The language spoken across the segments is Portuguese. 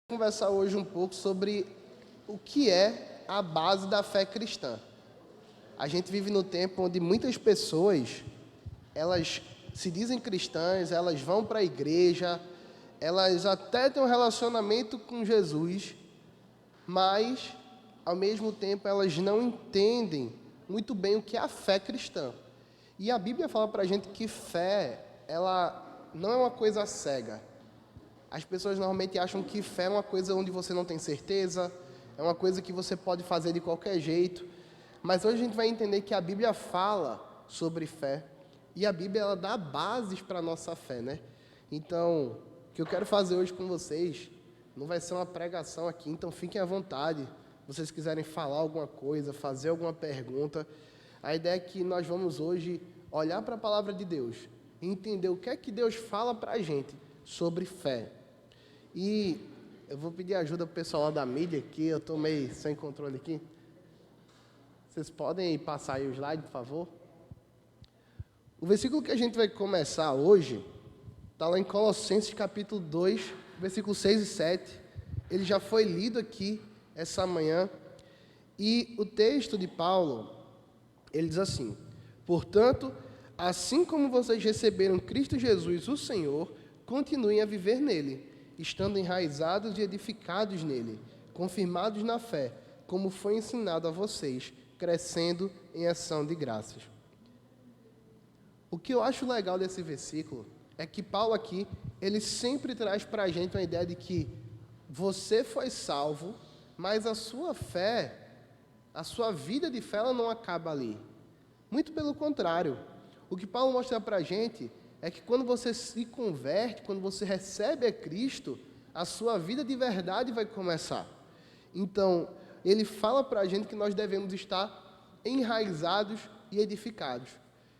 Conversar hoje um pouco sobre o que é a base da fé cristã. A gente vive no tempo onde muitas pessoas, elas se dizem cristãs, elas vão para a igreja, elas até têm um relacionamento com Jesus, mas, ao mesmo tempo, elas não entendem muito bem o que é a fé cristã. E a Bíblia fala para a gente que fé, ela não é uma coisa cega. As pessoas normalmente acham que fé é uma coisa onde você não tem certeza, é uma coisa que você pode fazer de qualquer jeito. Mas hoje a gente vai entender que a Bíblia fala sobre fé e a Bíblia ela dá bases para a nossa fé, né? Então, o que eu quero fazer hoje com vocês não vai ser uma pregação aqui, então fiquem à vontade. Se vocês quiserem falar alguma coisa, fazer alguma pergunta, a ideia é que nós vamos hoje olhar para a palavra de Deus e entender o que é que Deus fala para a gente sobre fé. E eu vou pedir ajuda para o pessoal lá da mídia, que eu estou meio sem controle aqui. Vocês podem passar aí o slide, por favor? O versículo que a gente vai começar hoje está lá em Colossenses capítulo 2, versículos 6 e 7. Ele já foi lido aqui essa manhã. E o texto de Paulo, ele diz assim: portanto, assim como vocês receberam Cristo Jesus, o Senhor, continuem a viver nele, estando enraizados e edificados nele, confirmados na fé, como foi ensinado a vocês, crescendo em ação de graças. O que eu acho legal desse versículo é que Paulo aqui, ele sempre traz para a gente uma ideia de que você foi salvo, mas a sua fé, a sua vida de fé, ela não acaba ali. Muito pelo contrário. O que Paulo mostra para a gente é que quando você se converte, quando você recebe a Cristo, a sua vida de verdade vai começar. Então, ele fala para a gente que nós devemos estar enraizados e edificados.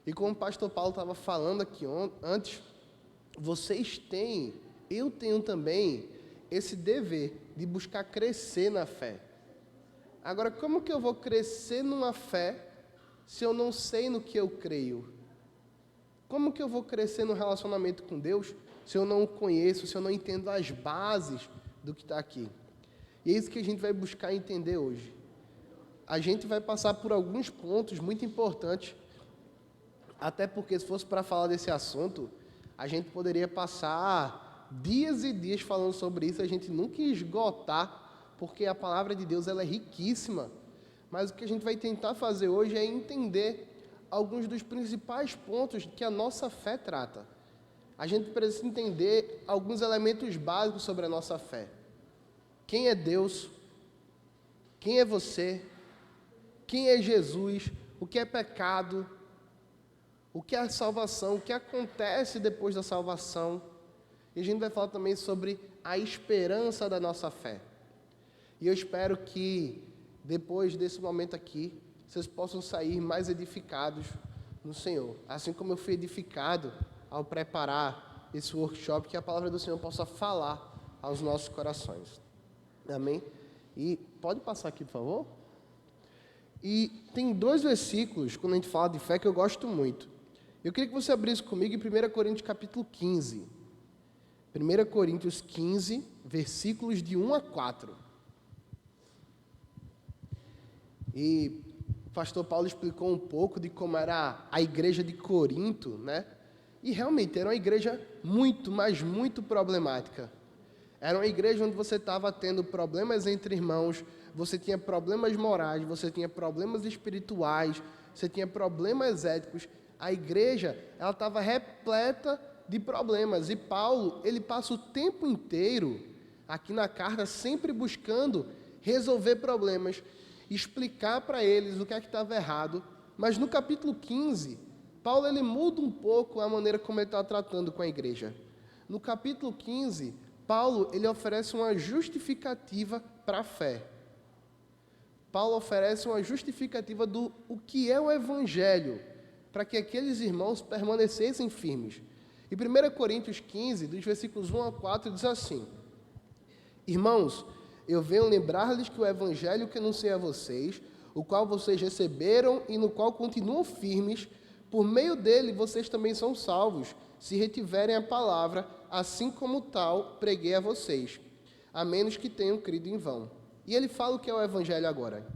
E como o pastor Paulo estava falando aqui antes, vocês têm, eu tenho também, esse dever de buscar crescer na fé. Agora, como que eu vou crescer numa fé se eu não sei no que eu creio? Como que eu vou crescer no relacionamento com Deus se eu não o conheço, se eu não entendo as bases do que está aqui? E é isso que a gente vai buscar entender hoje. A gente vai passar por alguns pontos muito importantes, até porque se fosse para falar desse assunto, a gente poderia passar dias e dias falando sobre isso, a gente nunca ia esgotar, porque a palavra de Deus ela é riquíssima. Mas o que a gente vai tentar fazer hoje é entender alguns dos principais pontos que a nossa fé trata. A gente precisa entender alguns elementos básicos sobre a nossa fé. Quem é Deus? Quem é você? Quem é Jesus? O que é pecado? O que é a salvação? O que acontece depois da salvação? E a gente vai falar também sobre a esperança da nossa fé. E eu espero que, depois desse momento aqui, vocês possam sair mais edificados no Senhor. Assim como eu fui edificado ao preparar esse workshop, que a palavra do Senhor possa falar aos nossos corações. Amém? E pode passar aqui, por favor? E tem dois versículos, quando a gente fala de fé, que eu gosto muito. Eu queria que você abrisse comigo em 1 Coríntios capítulo 15. 1 Coríntios 15, versículos de 1 a 4. E o pastor Paulo explicou um pouco de como era a igreja de Corinto, né? E realmente era uma igreja muito, mas muito problemática. Era uma igreja onde você estava tendo problemas entre irmãos, você tinha problemas morais, você tinha problemas espirituais, você tinha problemas éticos. A igreja, ela estava repleta de problemas. E Paulo, ele passa o tempo inteiro aqui na carta sempre buscando resolver problemas, explicar para eles o que é que estava errado. Mas no capítulo 15, Paulo ele muda um pouco a maneira como ele está tratando com a igreja. No capítulo 15, Paulo ele oferece uma justificativa para a fé. Paulo oferece uma justificativa do o que é o evangelho, para que aqueles irmãos permanecessem firmes. Em 1 Coríntios 15, dos versículos 1 a 4, diz assim: irmãos, eu venho lembrar-lhes que o evangelho que anunciei a vocês, o qual vocês receberam e no qual continuam firmes, por meio dele vocês também são salvos, se retiverem a palavra, assim como tal preguei a vocês. a menos que tenham crido em vão. E ele fala o que é o Evangelho agora.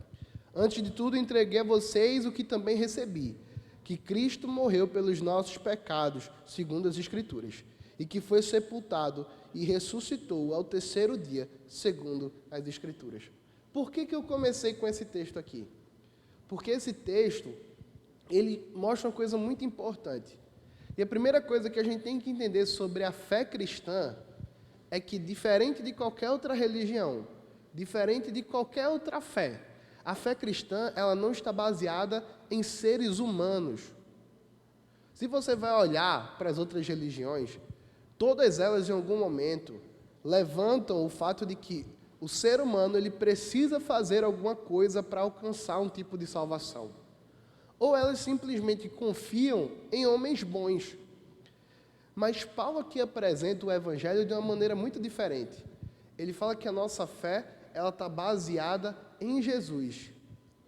Antes de tudo, entreguei a vocês o que também recebi, que Cristo morreu pelos nossos pecados, segundo as Escrituras, e que foi sepultado e ressuscitou ao terceiro dia, segundo as Escrituras. Por que eu comecei com esse texto aqui? Porque esse texto, ele mostra uma coisa muito importante. E a primeira coisa que a gente tem que entender sobre a fé cristã é que, diferente de qualquer outra religião, diferente de qualquer outra fé, a fé cristã, ela não está baseada em seres humanos. Se você vai olhar para as outras religiões, todas elas, em algum momento, levantam o fato de que o ser humano ele precisa fazer alguma coisa para alcançar um tipo de salvação. Ou elas simplesmente confiam em homens bons. Mas Paulo aqui apresenta o Evangelho de uma maneira muito diferente. Ele fala que a nossa fé ela está baseada em Jesus,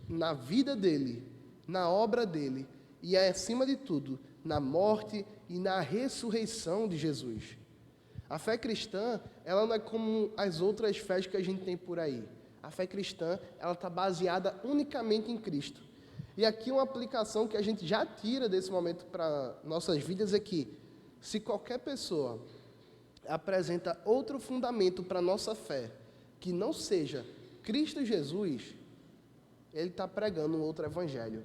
na vida dele, na obra dele e, acima de tudo, na morte e na ressurreição de Jesus. A fé cristã, ela não é como as outras fés que a gente tem por aí. A fé cristã, ela está baseada unicamente em Cristo. E aqui uma aplicação que a gente já tira desse momento para nossas vidas é que, se qualquer pessoa apresenta outro fundamento para a nossa fé, que não seja Cristo Jesus, ele está pregando um outro evangelho.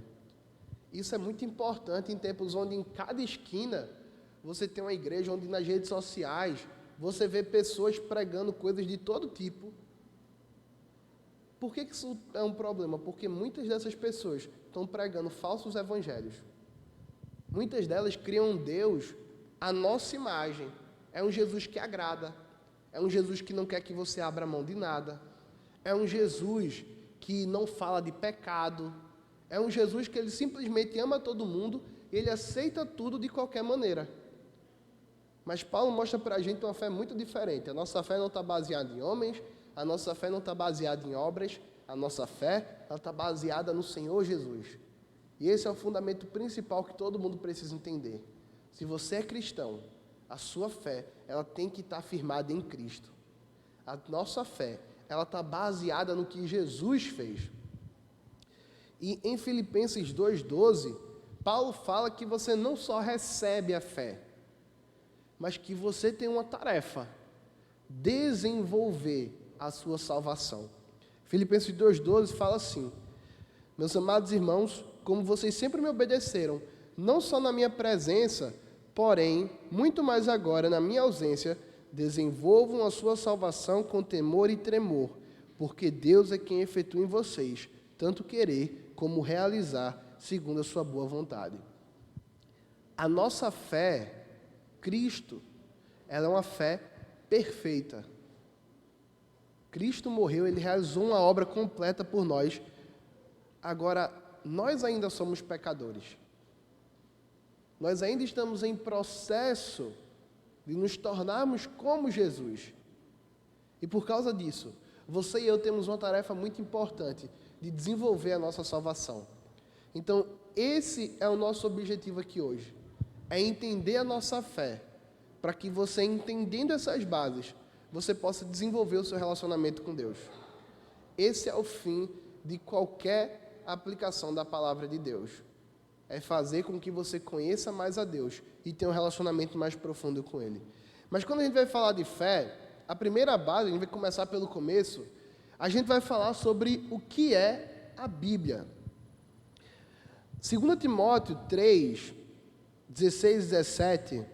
Isso é muito importante em tempos onde em cada esquina você tem uma igreja, onde nas redes sociais você vê pessoas pregando coisas de todo tipo. Por que isso é um problema? Porque muitas dessas pessoas estão pregando falsos evangelhos. Muitas delas criam um Deus à nossa imagem. É um Jesus que agrada. É um Jesus que não quer que você abra mão de nada. É um Jesus que não fala de pecado. É um Jesus que ele simplesmente ama todo mundo e ele aceita tudo de qualquer maneira. Mas Paulo mostra para a gente uma fé muito diferente. A nossa fé não está baseada em homens, a nossa fé não está baseada em obras, a nossa fé está baseada no Senhor Jesus. E esse é o fundamento principal que todo mundo precisa entender. Se você é cristão, a sua fé ela tem que estar firmada em Cristo. A nossa fé ela está baseada no que Jesus fez. E em Filipenses 2,12, Paulo fala que você não só recebe a fé, mas que você tem uma tarefa: desenvolver a sua salvação. Filipenses 2,12 fala assim: meus amados irmãos, como vocês sempre me obedeceram, não só na minha presença, porém, muito mais agora na minha ausência, desenvolvam a sua salvação com temor e tremor, porque Deus é quem efetua em vocês, tanto querer como realizar, segundo a sua boa vontade. A nossa fé, Cristo, ela é uma fé perfeita. Cristo morreu, ele realizou uma obra completa por nós. Agora, nós ainda somos pecadores. Nós ainda estamos em processo de nos tornarmos como Jesus. E por causa disso, você e eu temos uma tarefa muito importante de desenvolver a nossa salvação. Então, esse é o nosso objetivo aqui hoje. É entender a nossa fé, para que você, entendendo essas bases, você possa desenvolver o seu relacionamento com Deus. Esse é o fim de qualquer aplicação da palavra de Deus. É fazer com que você conheça mais a Deus e tenha um relacionamento mais profundo com Ele. Mas quando a gente vai falar de fé, a primeira base, a gente vai começar pelo começo, a gente vai falar sobre o que é a Bíblia. 2 Timóteo 3, 16 e 17,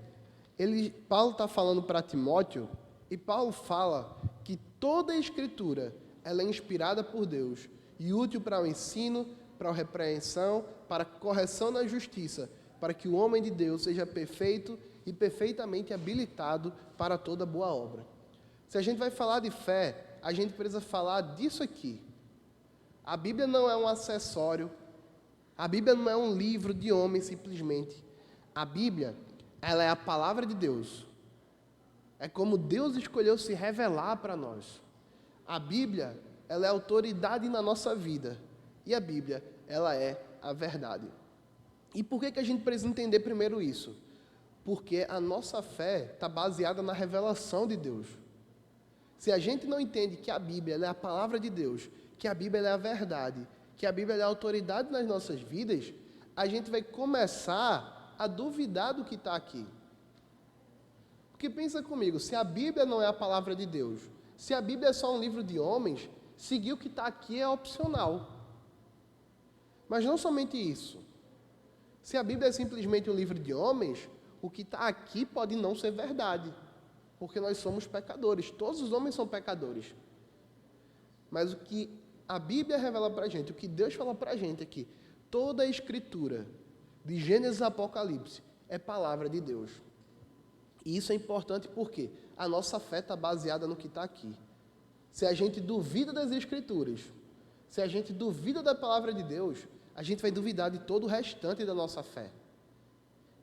Paulo está falando para Timóteo, e Paulo fala que toda a Escritura ela é inspirada por Deus e útil para o ensino, para a repreensão, para a correção na justiça, para que o homem de Deus seja perfeito e perfeitamente habilitado para toda boa obra. Se a gente vai falar de fé, a gente precisa falar disso aqui. A Bíblia não é um acessório, a Bíblia não é um livro de homem simplesmente. A Bíblia, ela é a palavra de Deus. É como Deus escolheu se revelar para nós. A Bíblia, ela é autoridade na nossa vida. E a Bíblia, ela é a verdade. E por que a gente precisa entender primeiro isso? Porque a nossa fé está baseada na revelação de Deus. Se a gente não entende que a Bíblia ela é a palavra de Deus, que a Bíblia ela é a verdade, que a Bíblia ela é a autoridade nas nossas vidas, a gente vai começar a duvidar do que está aqui. Porque pensa comigo, se a Bíblia não é a palavra de Deus, se a Bíblia é só um livro de homens, seguir o que está aqui é opcional. Mas não somente isso. Se a Bíblia é simplesmente um livro de homens, o que está aqui pode não ser verdade, porque nós somos pecadores, todos os homens são pecadores. Mas o que a Bíblia revela para a gente, o que Deus fala para a gente é que toda a Escritura, de Gênesis a Apocalipse, é palavra de Deus. E isso é importante porque a nossa fé está baseada no que está aqui. Se a gente duvida das Escrituras, se a gente duvida da palavra de Deus, a gente vai duvidar de todo o restante da nossa fé.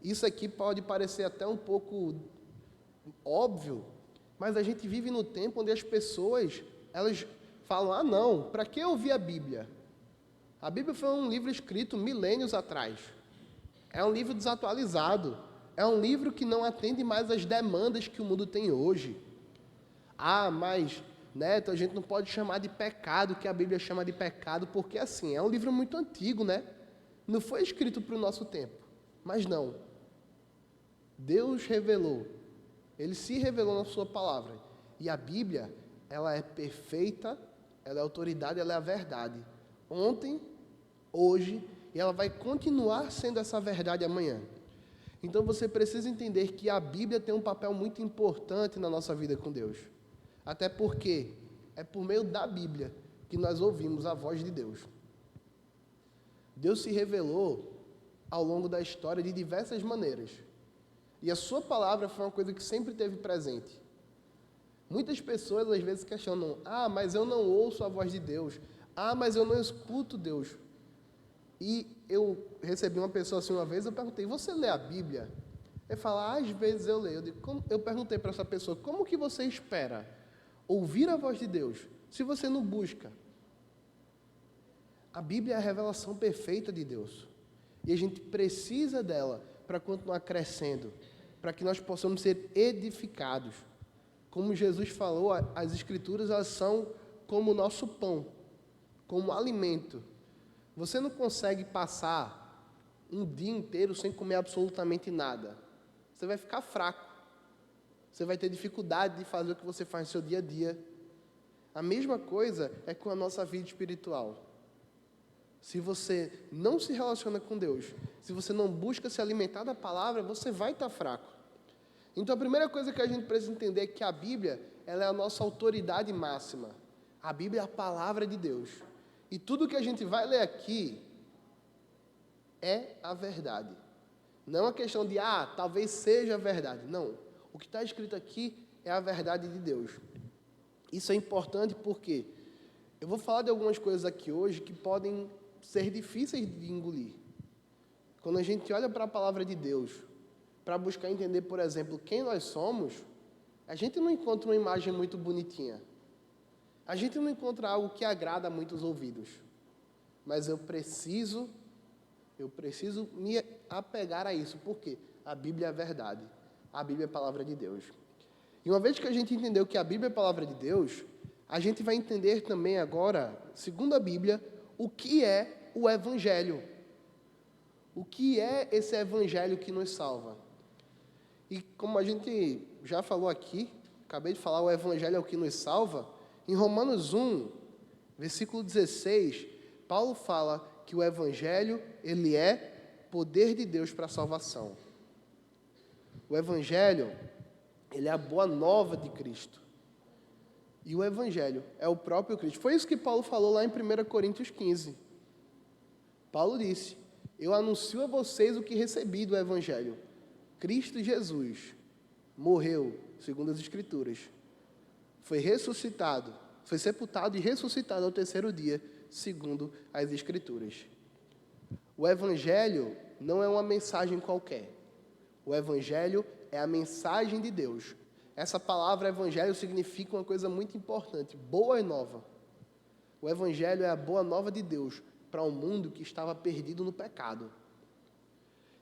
Isso aqui pode parecer até um pouco óbvio, mas a gente vive no tempo onde as pessoas, elas falam, ah não, para que ouvir a Bíblia? A Bíblia foi um livro escrito milênios atrás. É um livro desatualizado. É um livro que não atende mais às demandas que o mundo tem hoje. Ah, mas, Neto, a gente não pode chamar de pecado, que a Bíblia chama de pecado, porque assim, é um livro muito antigo, né? Não foi escrito para o nosso tempo. Mas não. Deus revelou. Ele se revelou na sua palavra. E a Bíblia, ela é perfeita, ela é autoridade, ela é a verdade. Ontem, hoje, e ela vai continuar sendo essa verdade amanhã. Então você precisa entender que a Bíblia tem um papel muito importante na nossa vida com Deus. Até porque é por meio da Bíblia que nós ouvimos a voz de Deus. Deus se revelou ao longo da história de diversas maneiras. E a sua palavra foi uma coisa que sempre esteve presente. Muitas pessoas às vezes questionam, ah, mas eu não ouço a voz de Deus. Ah, mas eu não escuto Deus. E eu recebi uma pessoa assim uma vez, eu perguntei, você lê a Bíblia? Ele fala, às vezes eu leio. Eu perguntei para essa pessoa, como que você espera ouvir a voz de Deus se você não busca? A Bíblia é a revelação perfeita de Deus. E a gente precisa dela para continuar crescendo, para que nós possamos ser edificados. Como Jesus falou, as Escrituras elas são como o nosso pão, como alimento. Você não consegue passar um dia inteiro sem comer absolutamente nada. Você vai ficar fraco. Você vai ter dificuldade de fazer o que você faz no seu dia a dia. A mesma coisa é com a nossa vida espiritual. Se você não se relaciona com Deus, se você não busca se alimentar da palavra, você vai estar fraco. Então a primeira coisa que a gente precisa entender é que a Bíblia ela é a nossa autoridade máxima. A Bíblia é a palavra de Deus. E tudo que a gente vai ler aqui é a verdade. Não é uma questão de, talvez seja a verdade. Não. O que está escrito aqui é a verdade de Deus. Isso é importante porque eu vou falar de algumas coisas aqui hoje que podem ser difíceis de engolir. Quando a gente olha para a palavra de Deus, para buscar entender, por exemplo, quem nós somos, a gente não encontra uma imagem muito bonitinha. A gente não encontra algo que agrada a muitos ouvidos. Mas eu preciso me apegar a isso. Por quê? A Bíblia é a verdade. A Bíblia é a palavra de Deus. E uma vez que a gente entendeu que a Bíblia é a palavra de Deus, a gente vai entender também agora, segundo a Bíblia, o que é o Evangelho. O que é esse Evangelho que nos salva? E como a gente já falou aqui, acabei de falar, o Evangelho é o que nos salva. Em Romanos 1, versículo 16, Paulo fala que o Evangelho, ele é poder de Deus para a salvação. O Evangelho, ele é a boa nova de Cristo. E o Evangelho é o próprio Cristo. Foi isso que Paulo falou lá em 1 Coríntios 15. Paulo disse, eu anuncio a vocês o que recebi do Evangelho. Cristo Jesus morreu, segundo as Escrituras. Foi ressuscitado, foi sepultado e ressuscitado ao terceiro dia, segundo as Escrituras. O Evangelho não é uma mensagem qualquer. O Evangelho é a mensagem de Deus. Essa palavra Evangelho significa uma coisa muito importante, boa e nova. O Evangelho é a boa nova de Deus para um mundo que estava perdido no pecado.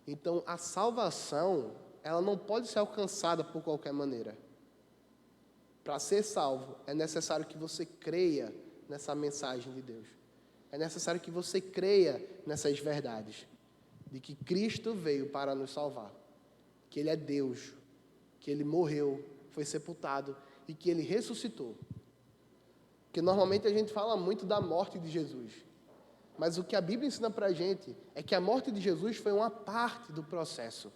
Então, a salvação, ela não pode ser alcançada por qualquer maneira. para ser salvo, é necessário que você creia nessa mensagem de Deus. É necessário que você creia nessas verdades, de que Cristo veio para nos salvar, que Ele é Deus, que Ele morreu, foi sepultado e que Ele ressuscitou. Porque normalmente a gente fala muito da morte de Jesus, mas o que a Bíblia ensina para a gente é que a morte de Jesus foi uma parte do processo,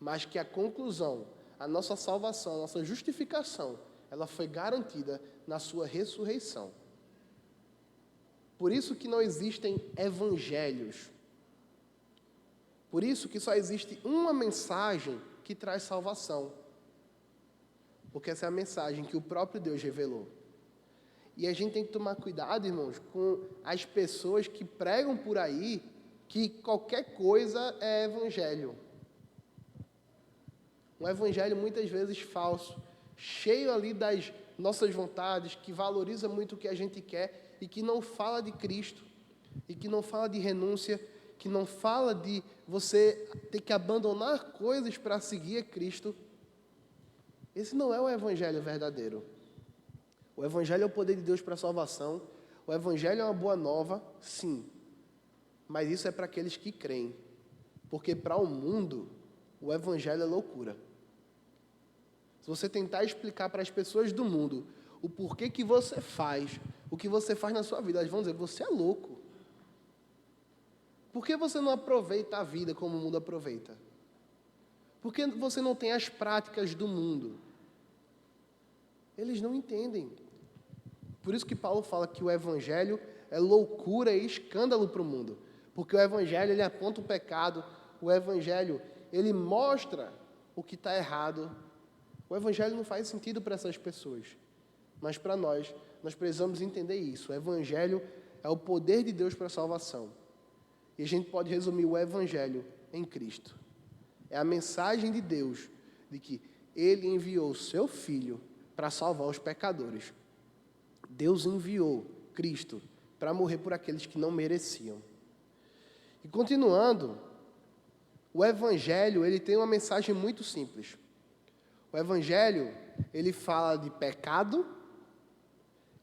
mas que a conclusão, a nossa salvação, a nossa justificação, ela foi garantida na sua ressurreição. Por isso que não existem evangelhos. Por isso que só existe uma mensagem que traz salvação. Porque essa é a mensagem que o próprio Deus revelou. E a gente tem que tomar cuidado, irmãos, com as pessoas que pregam por aí que qualquer coisa é evangelho. Um evangelho muitas vezes falso, cheio ali das nossas vontades, que valoriza muito o que a gente quer e que não fala de Cristo, e que não fala de renúncia, que não fala de você ter que abandonar coisas para seguir a Cristo. Esse não é o evangelho verdadeiro. O evangelho é o poder de Deus para a salvação. O evangelho é uma boa nova, sim. Mas isso é para aqueles que creem. Porque para o mundo, o evangelho é loucura. Se você tentar explicar para as pessoas do mundo o porquê que você faz, o que você faz na sua vida, elas vão dizer, você é louco. Por que você não aproveita a vida como o mundo aproveita? Por que você não tem as práticas do mundo? Eles não entendem. Por isso que Paulo fala que o evangelho é loucura e escândalo para o mundo. Porque o evangelho, ele aponta o pecado, o evangelho, ele mostra o que está errado. O evangelho não faz sentido para essas pessoas. Mas para nós precisamos entender isso. O evangelho é o poder de Deus para a salvação. E a gente pode resumir o evangelho em Cristo. É a mensagem de Deus de que Ele enviou o seu Filho para salvar os pecadores. Deus enviou Cristo para morrer por aqueles que não mereciam. E continuando, o evangelho, ele tem uma mensagem muito simples. O evangelho, ele fala de pecado,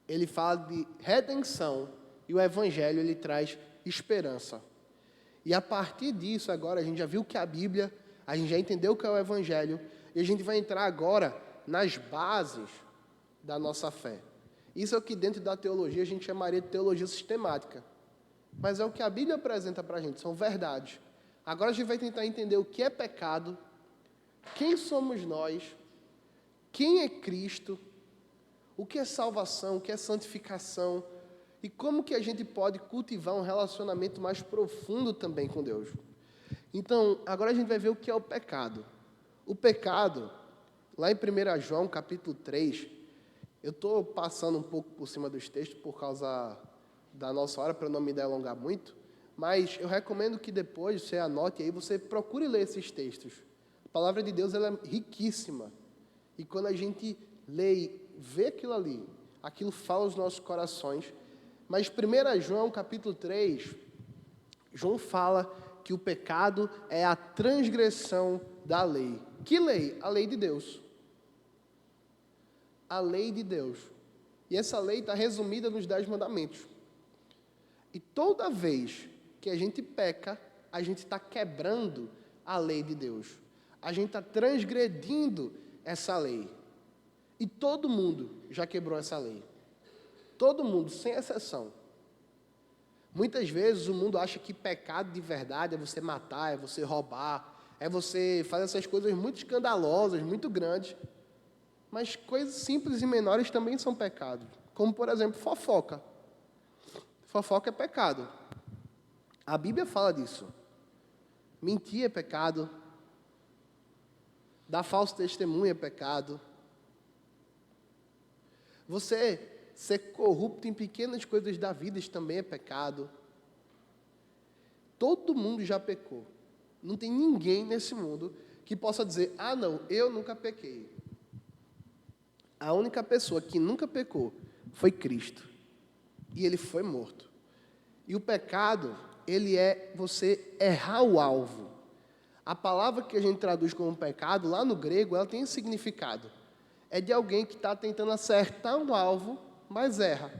ele fala de redenção, e o evangelho, ele traz esperança. E a partir disso, agora, a gente já viu que a Bíblia, a gente já entendeu o que é o evangelho, e a gente vai entrar agora nas bases da nossa fé. Isso é o que dentro da teologia a gente chamaria de teologia sistemática. Mas é o que a Bíblia apresenta para a gente, são verdades. Agora a gente vai tentar entender o que é pecado, quem somos nós, quem é Cristo, o que é salvação, o que é santificação, e como que a gente pode cultivar um relacionamento mais profundo também com Deus. Então, agora a gente vai ver o que é o pecado. O pecado, lá em 1 João, capítulo 3, eu estou passando um pouco por cima dos textos por causa da nossa hora, para não me delongar muito, mas eu recomendo que depois você anote aí, você procure ler esses textos. A palavra de Deus, ela é riquíssima. E quando a gente lê e vê aquilo ali, aquilo fala aos nossos corações. Mas 1 João, capítulo 3, João fala que o pecado é a transgressão da lei. Que lei? A lei de Deus. A lei de Deus. E essa lei está resumida nos 10 mandamentos. E toda vez que a gente peca, a gente está quebrando a lei de Deus. A gente está transgredindo essa lei. E todo mundo já quebrou essa lei. Todo mundo, sem exceção. Muitas vezes o mundo acha que pecado de verdade é você matar, é você roubar, é você fazer essas coisas muito escandalosas, muito grandes. Mas coisas simples e menores também são pecados. Como, por exemplo, fofoca. Fofoca é pecado. A Bíblia fala disso. Mentir é pecado. Dar falso testemunho é pecado. Você ser corrupto em pequenas coisas da vida, isso também é pecado. Todo mundo já pecou. Não tem ninguém nesse mundo que possa dizer, ah não, eu nunca pequei. A única pessoa que nunca pecou foi Cristo. E Ele foi morto. E o pecado, ele é você errar o alvo. A palavra que a gente traduz como pecado, lá no grego, ela tem esse significado. é de alguém que está tentando acertar um alvo, mas erra.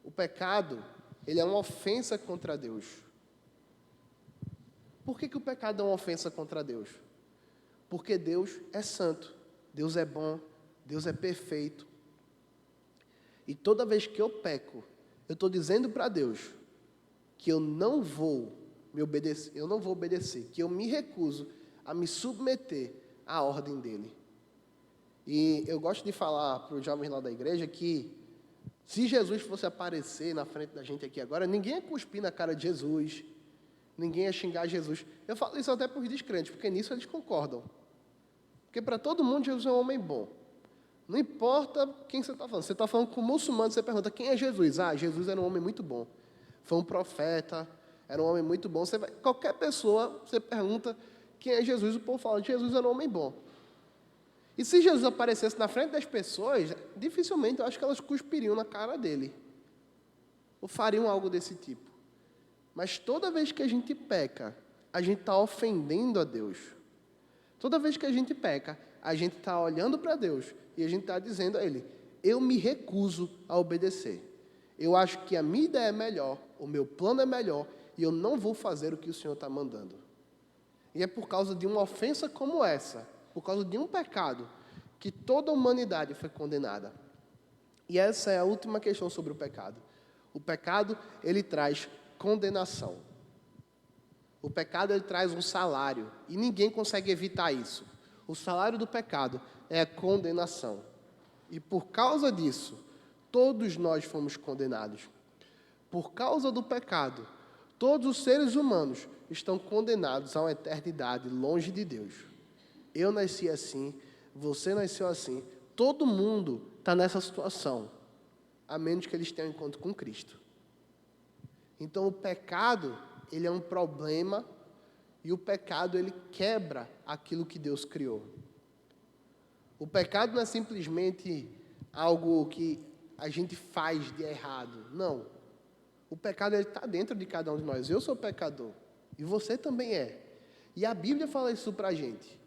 O pecado, ele é uma ofensa contra Deus. Por que o pecado é uma ofensa contra Deus? Porque Deus é santo, Deus é bom, Deus é perfeito. E toda vez que eu peco, eu estou dizendo para Deus que eu não vou obedecer, que eu me recuso a me submeter à ordem dele. E eu gosto de falar para os jovens lá da igreja que se Jesus fosse aparecer na frente da gente aqui agora, ninguém ia cuspir na cara de Jesus, ninguém ia xingar Jesus. Eu falo isso até para os descrentes, porque nisso eles concordam. Porque para todo mundo Jesus é um homem bom. Não importa quem você está falando. Você está falando com um muçulmano, você pergunta, quem é Jesus? Ah, Jesus era um homem muito bom. Foi um profeta, era um homem muito bom. Qualquer pessoa, você pergunta, quem é Jesus? O povo fala, Jesus era um homem bom. E se Jesus aparecesse na frente das pessoas, dificilmente eu acho que elas cuspiriam na cara dele. Ou fariam algo desse tipo. Mas toda vez que a gente peca, a gente está ofendendo a Deus. Toda vez que a gente peca, a gente está olhando para Deus e a gente está dizendo a Ele, eu me recuso a obedecer. Eu acho que a minha ideia é melhor, o meu plano é melhor e eu não vou fazer o que o Senhor está mandando. E é por causa de uma ofensa como essa, por causa de um pecado, que toda a humanidade foi condenada. E essa é a última questão sobre o pecado. O pecado, ele traz condenação. O pecado, ele traz um salário, e ninguém consegue evitar isso. O salário do pecado é a condenação. E por causa disso, todos nós fomos condenados. Por causa do pecado, todos os seres humanos estão condenados a uma eternidade longe de Deus. Eu nasci assim, você nasceu assim, todo mundo está nessa situação, a menos que eles tenham um encontro com Cristo. Então o pecado, ele é um problema, e o pecado, ele quebra aquilo que Deus criou. O pecado não é simplesmente algo que a gente faz de errado, não. O pecado, ele está dentro de cada um de nós. Eu sou pecador, e você também é. E a Bíblia fala isso para a gente.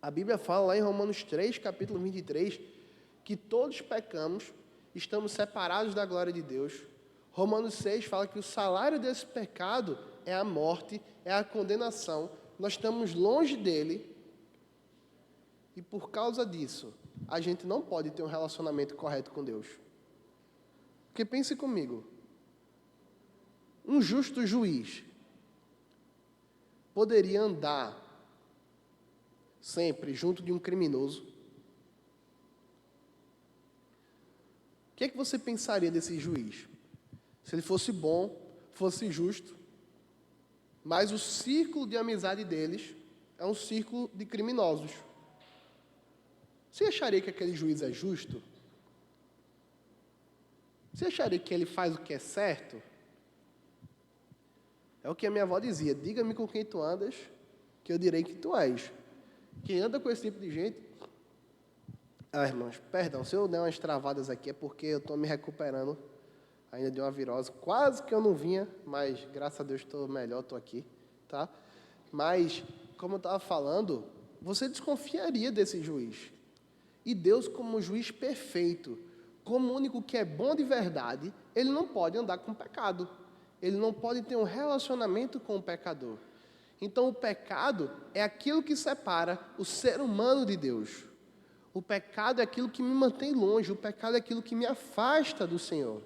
A Bíblia fala lá em Romanos 3, capítulo 23, que todos pecamos, estamos separados da glória de Deus. Romanos 6 fala que o salário desse pecado é a morte, é a condenação. Nós estamos longe dele e por causa disso, a gente não pode ter um relacionamento correto com Deus. Porque pense comigo, um justo juiz poderia andar sempre junto de um criminoso? O que é que você pensaria desse juiz? Se ele fosse bom, fosse justo, mas o círculo de amizade deles é um círculo de criminosos. Você acharia que aquele juiz é justo? Você acharia que ele faz o que é certo? É o que a minha avó dizia, diga-me com quem tu andas, que eu direi que tu és. Quem anda com esse tipo de gente... Ah, irmãos, perdão, se eu der umas travadas aqui é porque eu estou me recuperando ainda de uma virose. Quase que eu não vinha, mas graças a Deus estou melhor, estou aqui, tá? Mas, como eu estava falando, você desconfiaria desse juiz. E Deus, como juiz perfeito, como único que é bom de verdade, ele não pode andar com pecado. Ele não pode ter um relacionamento com o pecador. Então, o pecado é aquilo que separa o ser humano de Deus. O pecado é aquilo que me mantém longe. O pecado é aquilo que me afasta do Senhor.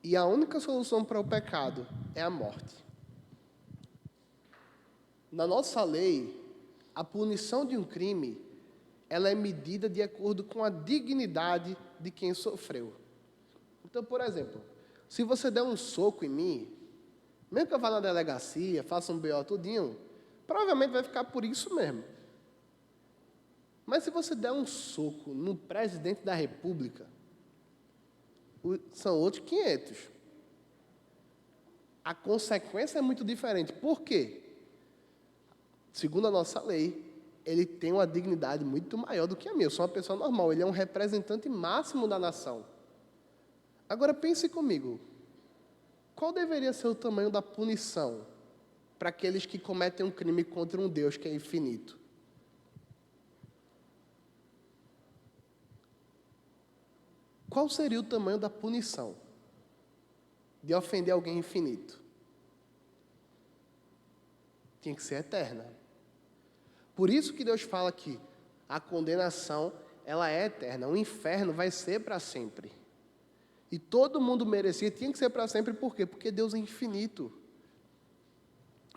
E a única solução para o pecado é a morte. Na nossa lei, a punição de um crime, ela é medida de acordo com a dignidade de quem sofreu. Então, por exemplo, se você der um soco em mim, mesmo que eu vá na delegacia, faça um BO tudinho, provavelmente vai ficar por isso mesmo. Mas se você der um soco no presidente da República, são outros 500. A consequência é muito diferente. Por quê? Segundo a nossa lei, ele tem uma dignidade muito maior do que a minha. Eu sou uma pessoa normal, ele é um representante máximo da nação. Agora pense comigo, qual deveria ser o tamanho da punição para aqueles que cometem um crime contra um Deus que é infinito? qual seria o tamanho da punição de ofender alguém infinito? Tinha que ser eterna. Por isso que Deus fala que a condenação, ela é eterna. O inferno vai ser para sempre. E todo mundo merecia, tinha que ser para sempre, por quê? Porque Deus é infinito.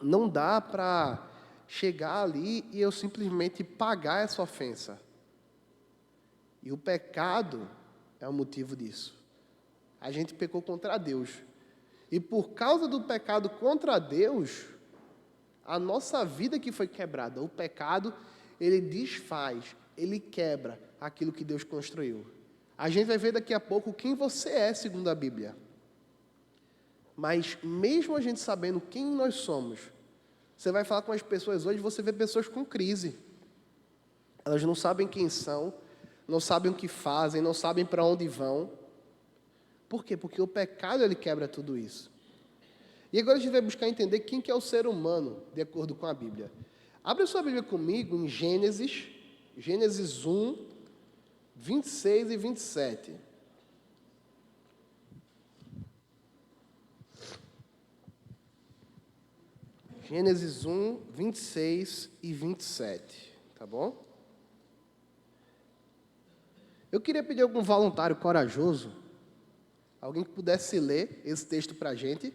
Não dá para chegar ali e eu simplesmente pagar essa ofensa. E o pecado é o motivo disso. A gente pecou contra Deus. E por causa do pecado contra Deus, a nossa vida que foi quebrada. O pecado, ele desfaz, ele quebra aquilo que Deus construiu. A gente vai ver daqui a pouco quem você é, segundo a Bíblia. Mas mesmo a gente sabendo quem nós somos, você vai falar com as pessoas hoje, você vê pessoas com crise. Elas não sabem quem são, não sabem o que fazem, não sabem para onde vão. Por quê? Porque o pecado, ele quebra tudo isso. E agora a gente vai buscar entender quem que é o ser humano, de acordo com a Bíblia. Abre a sua Bíblia comigo em Gênesis 1, 26 e 27. Gênesis 1, 26 e 27. Tá bom? Eu queria pedir algum voluntário corajoso, alguém que pudesse ler esse texto para a gente.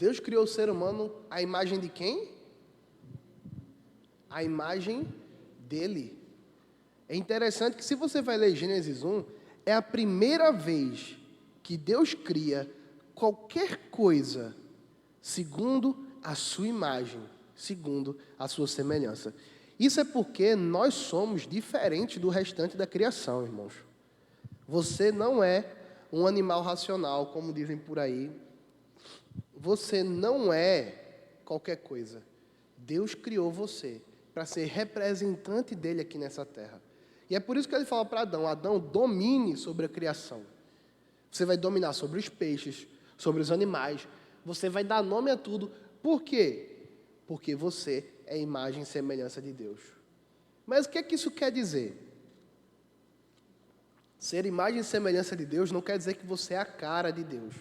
Deus criou o ser humano à imagem de quem? A imagem dele. É interessante que se você vai ler Gênesis 1, é a primeira vez que Deus cria qualquer coisa segundo a sua imagem, segundo a sua semelhança. Isso é porque nós somos diferentes do restante da criação, irmãos. Você não é um animal racional, como dizem por aí. Você não é qualquer coisa. Deus criou você para ser representante dele aqui nessa terra. E é por isso que ele fala para Adão: Adão, domine sobre a criação. Você vai dominar sobre os peixes, sobre os animais. Você vai dar nome a tudo. Por quê? Porque você é imagem e semelhança de Deus. Mas o que é que isso quer dizer? Ser imagem e semelhança de Deus não quer dizer que você é a cara de Deus.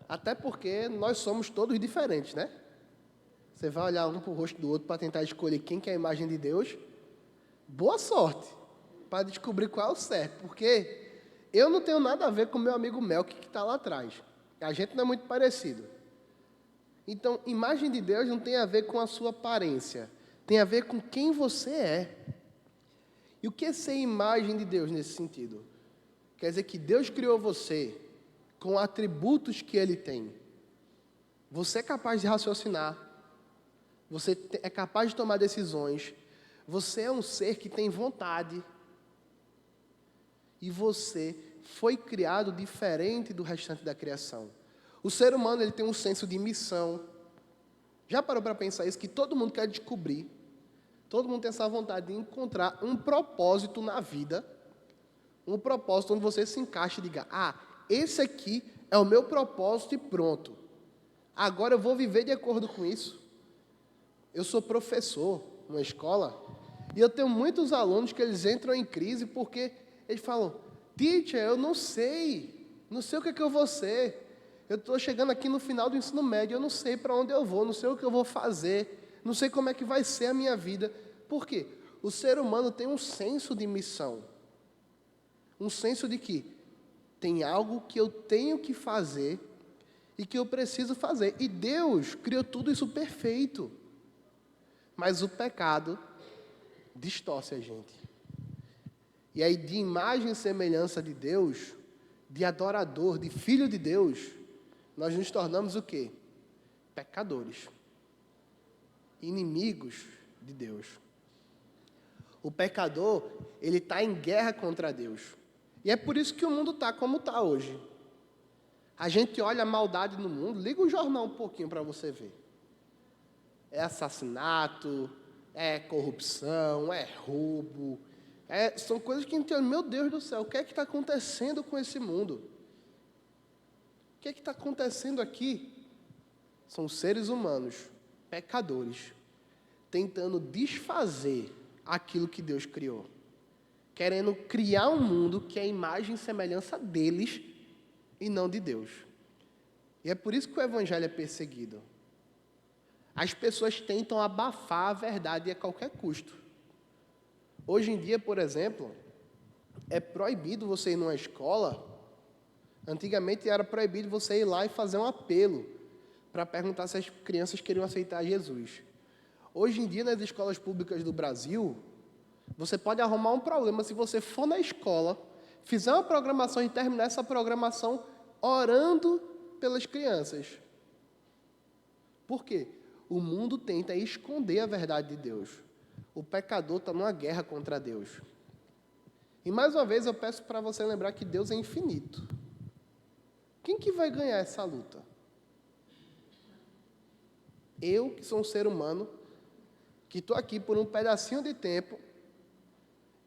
Até porque nós somos todos diferentes, né? Você vai olhar um para o rosto do outro para tentar escolher quem que é a imagem de Deus. Boa sorte para descobrir qual é o certo. Porque eu não tenho nada a ver com o meu amigo Melk que está lá atrás. A gente não é muito parecido. Então, imagem de Deus não tem a ver com a sua aparência. Tem a ver com quem você é. E o que é ser imagem de Deus nesse sentido? Quer dizer que Deus criou você com atributos que Ele tem. Você é capaz de raciocinar. Você é capaz de tomar decisões. Você é um ser que tem vontade. E você foi criado diferente do restante da criação. O ser humano, ele tem um senso de missão. Já parou para pensar isso? Que todo mundo quer descobrir. Todo mundo tem essa vontade de encontrar um propósito na vida. Um propósito onde você se encaixa e diga: esse aqui é o meu propósito e pronto. Agora eu vou viver de acordo com isso. Eu sou professor numa escola e eu tenho muitos alunos que eles entram em crise porque eles falam: teacher, eu não sei o que é que eu vou ser. Eu estou chegando aqui no final do ensino médio, eu não sei para onde eu vou, não sei o que eu vou fazer, não sei como é que vai ser a minha vida. Por quê? O ser humano tem um senso de missão. Um senso de que tem algo que eu tenho que fazer e que eu preciso fazer. E Deus criou tudo isso perfeito. Mas o pecado distorce a gente. E aí, de imagem e semelhança de Deus, de adorador, de filho de Deus, nós nos tornamos o quê? Pecadores. Inimigos de Deus. O pecador, ele está em guerra contra Deus. E é por isso que o mundo está como está hoje. A gente olha a maldade no mundo, liga o jornal um pouquinho para você ver. É assassinato, é corrupção, é roubo. São coisas que a gente olha, meu Deus do céu, o que é que está acontecendo com esse mundo? O que é que está acontecendo aqui? São seres humanos, pecadores, tentando desfazer aquilo que Deus criou. Querendo criar um mundo que é a imagem e semelhança deles e não de Deus. E é por isso que o evangelho é perseguido. As pessoas tentam abafar a verdade a qualquer custo. Hoje em dia, por exemplo, é proibido você ir numa escola. Antigamente era proibido você ir lá e fazer um apelo para perguntar se as crianças queriam aceitar Jesus. Hoje em dia, nas escolas públicas do Brasil, você pode arrumar um problema se você for na escola, fizer uma programação e terminar essa programação orando pelas crianças. Por quê? O mundo tenta esconder a verdade de Deus. O pecador está numa guerra contra Deus. E mais uma vez eu peço para você lembrar que Deus é infinito. Quem que vai ganhar essa luta? Eu, que sou um ser humano, que estou aqui por um pedacinho de tempo,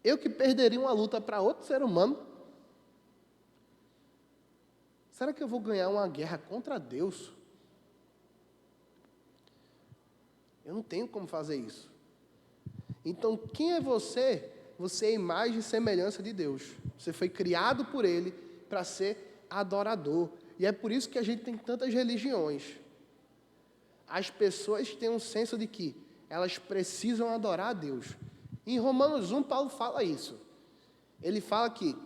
eu que perderia uma luta para outro ser humano? Será que eu vou ganhar uma guerra contra Deus? Eu não tenho como fazer isso. Então, quem é você? Você é a imagem e semelhança de Deus. Você foi criado por Ele para ser adorador. E é por isso que a gente tem tantas religiões. As pessoas têm um senso de que elas precisam adorar a Deus. Em Romanos 1, Paulo fala isso. Ele fala que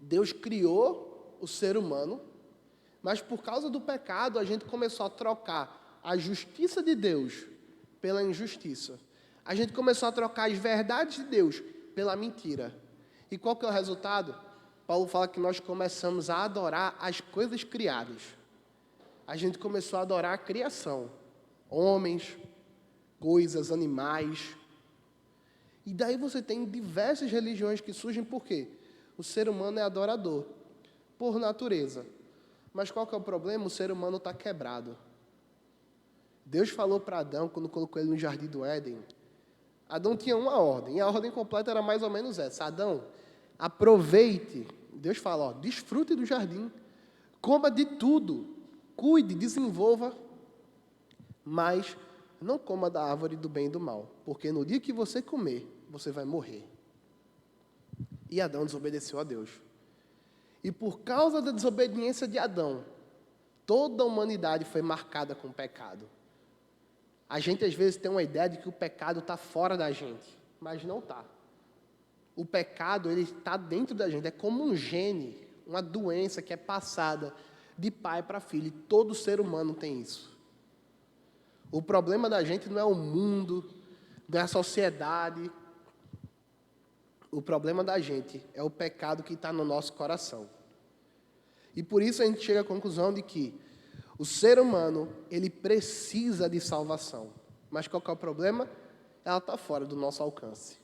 Deus criou o ser humano, mas por causa do pecado a gente começou a trocar a justiça de Deus pela injustiça. A gente começou a trocar as verdades de Deus pela mentira. E qual que é o resultado? Paulo fala que nós começamos a adorar as coisas criadas. A gente começou a adorar a criação. Homens, coisas, animais. E daí você tem diversas religiões que surgem por quê? O ser humano é adorador, por natureza. Mas qual que é o problema? O ser humano está quebrado. Deus falou para Adão, quando colocou ele no jardim do Éden, Adão tinha uma ordem, e a ordem completa era mais ou menos essa: Adão, aproveite, Deus fala, desfrute do jardim, coma de tudo, cuide, desenvolva, mas não coma da árvore do bem e do mal, porque no dia que você comer, você vai morrer. E Adão desobedeceu a Deus. E por causa da desobediência de Adão, toda a humanidade foi marcada com pecado. A gente às vezes tem uma ideia de que o pecado está fora da gente, mas não está. O pecado, ele está dentro da gente, é como um gene, uma doença que é passada de pai para filho, e todo ser humano tem isso. O problema da gente não é o mundo, não é a sociedade. O problema da gente é o pecado que está no nosso coração. E por isso a gente chega à conclusão de que o ser humano, ele precisa de salvação. Mas qual que é o problema? Ela está fora do nosso alcance.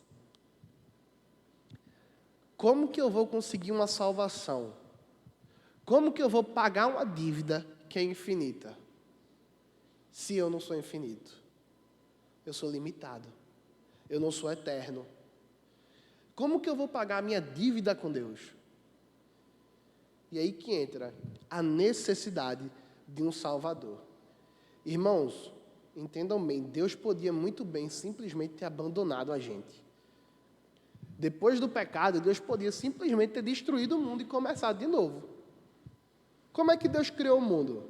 Como que eu vou conseguir uma salvação? Como que eu vou pagar uma dívida que é infinita? Se eu não sou infinito. Eu sou limitado. Eu não sou eterno. Como que eu vou pagar a minha dívida com Deus? E aí que entra a necessidade de um Salvador. Irmãos, entendam bem, Deus podia muito bem simplesmente ter abandonado a gente. Depois do pecado, Deus podia simplesmente ter destruído o mundo e começado de novo. Como é que Deus criou o mundo?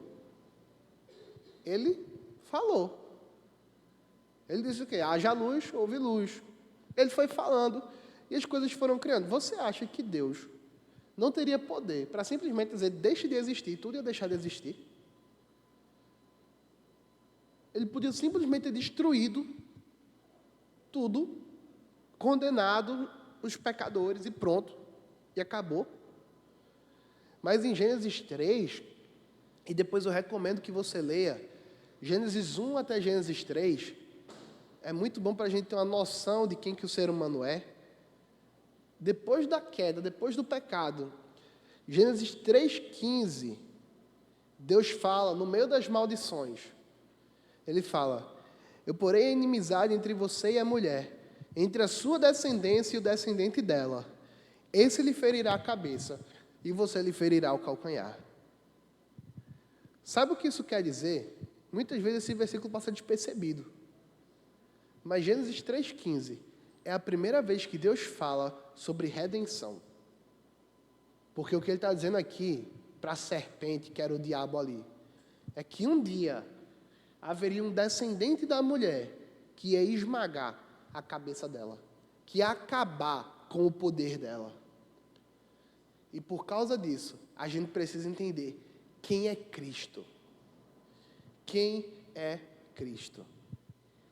Ele falou. Ele disse o quê? Haja luz, houve luz. Ele foi falando e as coisas foram criando. Você acha que Deus não teria poder para simplesmente dizer, deixe de existir, tudo ia deixar de existir? Ele podia simplesmente ter destruído tudo, condenado os pecadores e pronto, e acabou. Mas em Gênesis 3, e depois eu recomendo que você leia, Gênesis 1 até Gênesis 3, é muito bom para a gente ter uma noção de quem que o ser humano é. depois da queda, depois do pecado, Gênesis 3,15, Deus fala, no meio das maldições, Ele fala: eu porei a inimizade entre você e a mulher, entre a sua descendência e o descendente dela. Esse lhe ferirá a cabeça, e você lhe ferirá o calcanhar. Sabe o que isso quer dizer? Muitas vezes esse versículo passa despercebido. Mas Gênesis 3,15 é a primeira vez que Deus fala sobre redenção. Porque o que Ele está dizendo aqui, para a serpente, que era o diabo ali, é que um dia haveria um descendente da mulher que ia esmagar a cabeça dela, que ia acabar com o poder dela. E por causa disso, a gente precisa entender quem é Cristo. Quem é Cristo?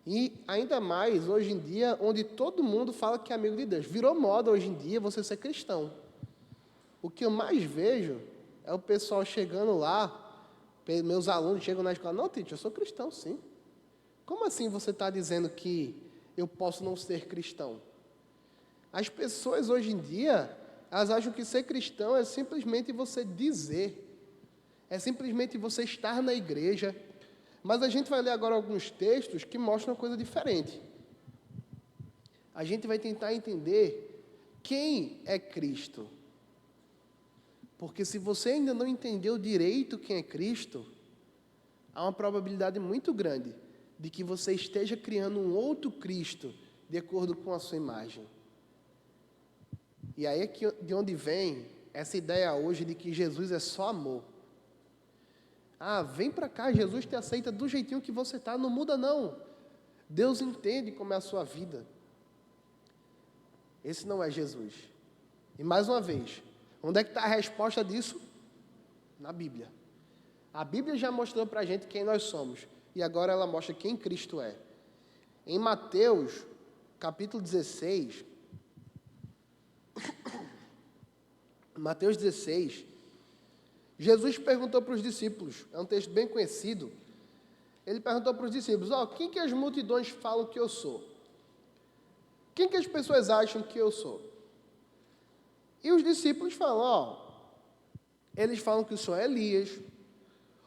E ainda mais hoje em dia, onde todo mundo fala que é amigo de Deus. Virou moda hoje em dia você ser cristão. O que eu mais vejo é o pessoal chegando lá, meus alunos chegam na escola: não, Tite, eu sou cristão, sim. Como assim você está dizendo que eu posso não ser cristão? As pessoas hoje em dia, elas acham que ser cristão é simplesmente você dizer, é simplesmente você estar na igreja. Mas a gente vai ler agora alguns textos que mostram uma coisa diferente. A gente vai tentar entender quem é Cristo. Porque se você ainda não entendeu direito quem é Cristo, há uma probabilidade muito grande de que você esteja criando um outro Cristo de acordo com a sua imagem. E aí é de onde vem essa ideia hoje de que Jesus é só amor. Ah, vem para cá, Jesus te aceita do jeitinho que você está, não muda não. Deus entende como é a sua vida. Esse não é Jesus. E mais uma vez, onde é que está a resposta disso? Na Bíblia. A Bíblia já mostrou para a gente quem nós somos. E agora ela mostra quem Cristo é. Em Mateus, capítulo 16... Mateus 16, Jesus perguntou para os discípulos, é um texto bem conhecido, ele perguntou para os discípulos: quem que as multidões falam que eu sou? Quem que as pessoas acham que eu sou? E os discípulos falam: eles falam que o senhor é Elias,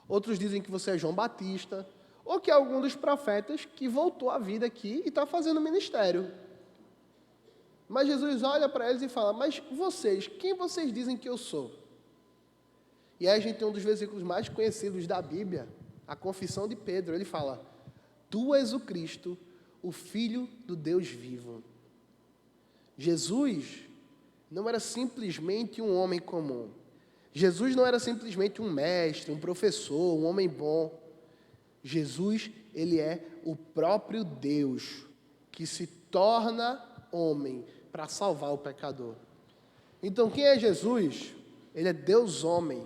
outros dizem que você é João Batista, ou que é algum dos profetas que voltou à vida aqui e está fazendo ministério. Mas Jesus olha para eles e fala: mas vocês, quem vocês dizem que eu sou? E aí a gente tem um dos versículos mais conhecidos da Bíblia, a confissão de Pedro. Ele fala: tu és o Cristo, o Filho do Deus vivo. Jesus não era simplesmente um homem comum. Jesus não era simplesmente um mestre, um professor, um homem bom. Jesus, ele é o próprio Deus que se torna homem para salvar o pecador. Então, quem é Jesus? Ele é Deus homem.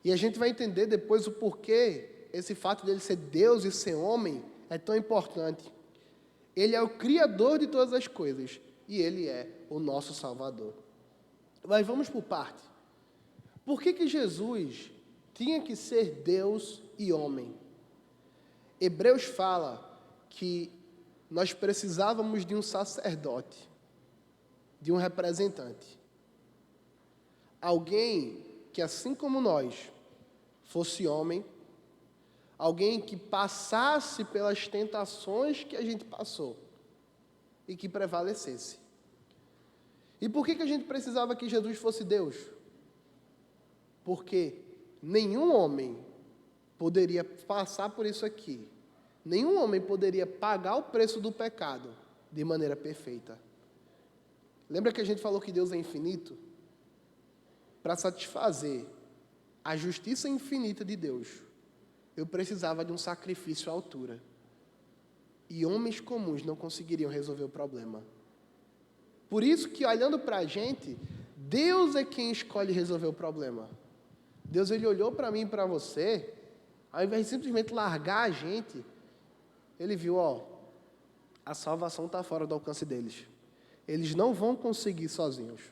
E a gente vai entender depois o porquê esse fato dele ser Deus e ser homem é tão importante. Ele é o Criador de todas as coisas e ele é o nosso Salvador. Mas vamos por parte. Por que Jesus tinha que ser Deus e homem? Hebreus fala que nós precisávamos de um sacerdote, de um representante. Alguém que, assim como nós, fosse homem, alguém que passasse pelas tentações que a gente passou e que prevalecesse. E por que a gente precisava que Jesus fosse Deus? Porque nenhum homem poderia passar por isso aqui. Nenhum homem poderia pagar o preço do pecado de maneira perfeita. Lembra que a gente falou que Deus é infinito? Para satisfazer a justiça infinita de Deus, eu precisava de um sacrifício à altura. E homens comuns não conseguiriam resolver o problema. Por isso que, olhando para a gente, Deus é quem escolhe resolver o problema. Deus, ele olhou para mim e para você, ao invés de simplesmente largar a gente, ele viu: a salvação está fora do alcance deles. Eles não vão conseguir sozinhos.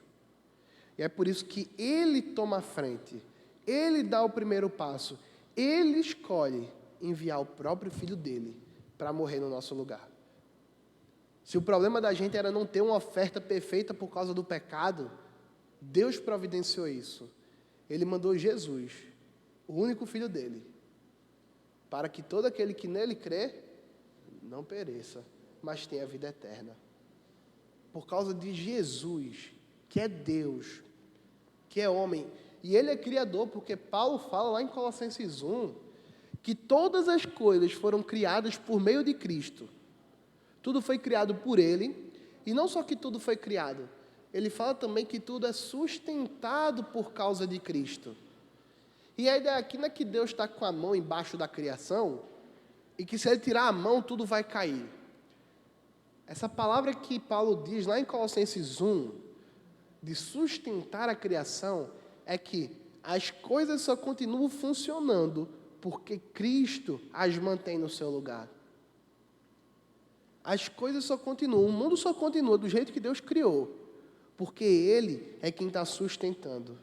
E é por isso que ele toma a frente, ele dá o primeiro passo, ele escolhe enviar o próprio filho dele para morrer no nosso lugar. Se o problema da gente era não ter uma oferta perfeita por causa do pecado, Deus providenciou isso. Ele mandou Jesus, o único filho dele, para que todo aquele que nele crê não pereça, mas tenha vida eterna. Por causa de Jesus, que é Deus, que é homem, e ele é criador, porque Paulo fala lá em Colossenses 1, que todas as coisas foram criadas por meio de Cristo. Tudo foi criado por ele, e não só que tudo foi criado, ele fala também que tudo é sustentado por causa de Cristo. E a ideia aqui não é que Deus está com a mão embaixo da criação, e que se ele tirar a mão, tudo vai cair. Essa palavra que Paulo diz lá em Colossenses 1, de sustentar a criação, é que as coisas só continuam funcionando porque Cristo as mantém no seu lugar. As coisas só continuam, o mundo só continua do jeito que Deus criou, porque Ele é quem está sustentando.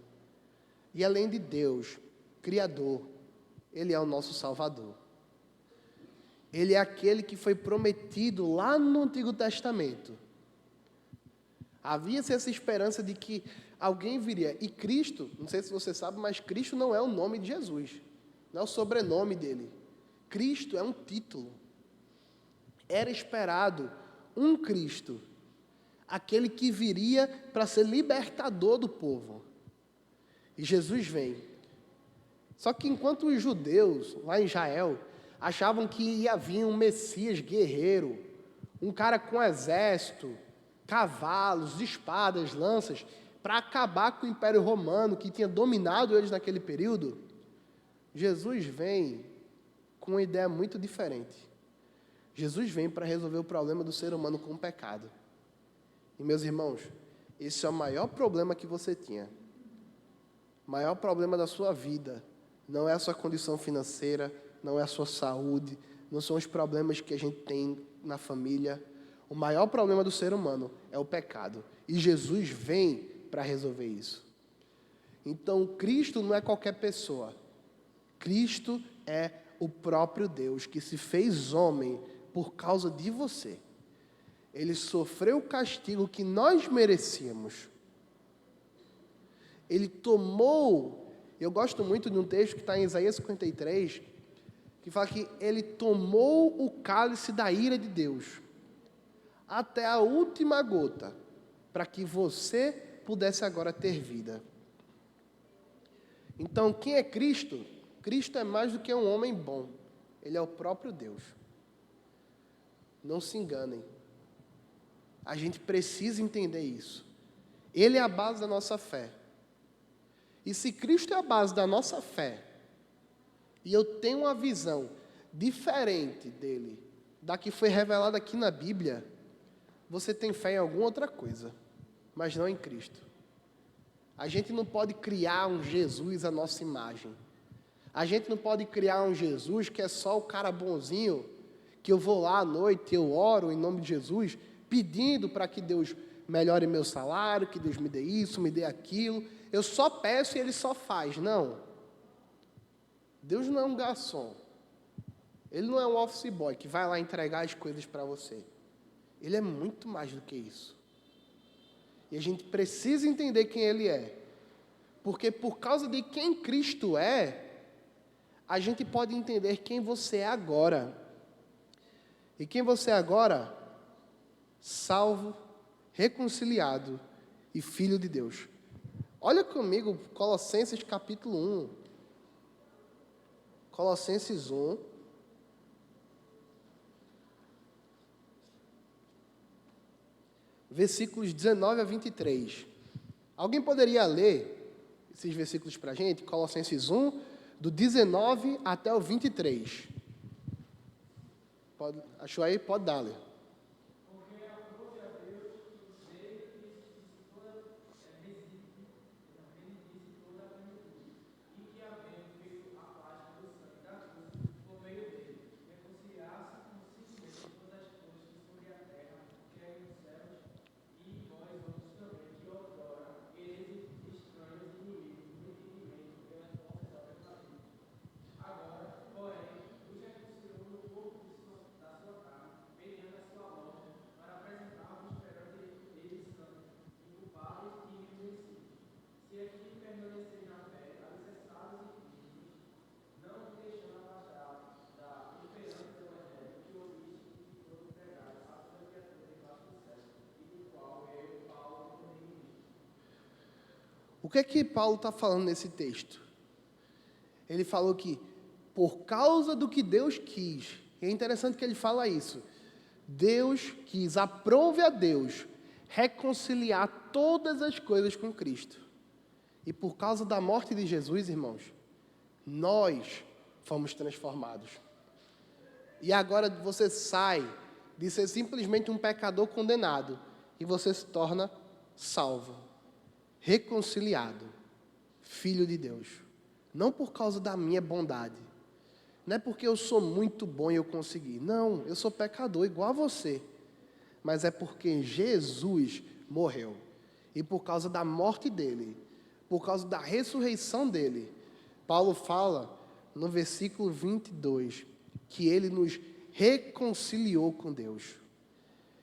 E além de Deus, Criador, Ele é o nosso Salvador. Ele é aquele que foi prometido lá no Antigo Testamento. Havia-se essa esperança de que alguém viria. E Cristo, não sei se você sabe, mas Cristo não é o nome de Jesus. Não é o sobrenome dele. Cristo é um título. Era esperado um Cristo, aquele que viria para ser libertador do povo. E Jesus vem. Só que enquanto os judeus, lá em Israel, achavam que ia vir um Messias guerreiro, um cara com exército, cavalos, espadas, lanças, para acabar com o Império Romano, que tinha dominado eles naquele período, Jesus vem com uma ideia muito diferente. Jesus vem para resolver o problema do ser humano com o pecado. E, meus irmãos, esse é o maior problema que você tinha. O maior problema da sua vida não é a sua condição financeira, não é a sua saúde, não são os problemas que a gente tem na família. O maior problema do ser humano é o pecado. E Jesus vem para resolver isso. Então, Cristo não é qualquer pessoa. Cristo é o próprio Deus que se fez homem por causa de você. Ele sofreu o castigo que nós merecíamos. Ele tomou, eu gosto muito de um texto que está em Isaías 53, que fala que ele tomou o cálice da ira de Deus, até a última gota, para que você pudesse agora ter vida. Então, quem é Cristo? Cristo é mais do que um homem bom. Ele é o próprio Deus. Não se enganem. A gente precisa entender isso. Ele é a base da nossa fé. E se Cristo é a base da nossa fé, e eu tenho uma visão diferente dele, da que foi revelada aqui na Bíblia, você tem fé em alguma outra coisa, mas não em Cristo. A gente não pode criar um Jesus à nossa imagem. A gente não pode criar um Jesus que é só o cara bonzinho, que eu vou lá à noite, eu oro em nome de Jesus, pedindo para que Deus melhore meu salário, que Deus me dê isso, me dê aquilo. Eu só peço e Ele só faz. Não. Deus não é um garçom. Ele não é um office boy que vai lá entregar as coisas para você. Ele é muito mais do que isso. E a gente precisa entender quem Ele é. Porque por causa de quem Cristo é, a gente pode entender quem você é agora. E quem você é agora? Salvo, reconciliado e filho de Deus. Olha comigo Colossenses capítulo 1. Colossenses 1. Versículos 19 a 23. Alguém poderia ler esses versículos para a gente? Colossenses 1, do 19 até o 23. Achou aí? Pode dar, Lê. O que é que Paulo está falando nesse texto? Ele falou que, por causa do que Deus quis, e é interessante que ele fala isso, Deus quis, aprove a Deus, reconciliar todas as coisas com Cristo. E por causa da morte de Jesus, irmãos, nós fomos transformados. E agora você sai de ser simplesmente um pecador condenado e você se torna salvo, reconciliado, filho de Deus. Não por causa da minha bondade, não é porque eu sou muito bom e eu consegui. Não, eu sou pecador igual a você. Mas é porque Jesus morreu. E por causa da morte dele, por causa da ressurreição dele, Paulo fala no versículo 22 que ele nos reconciliou com Deus.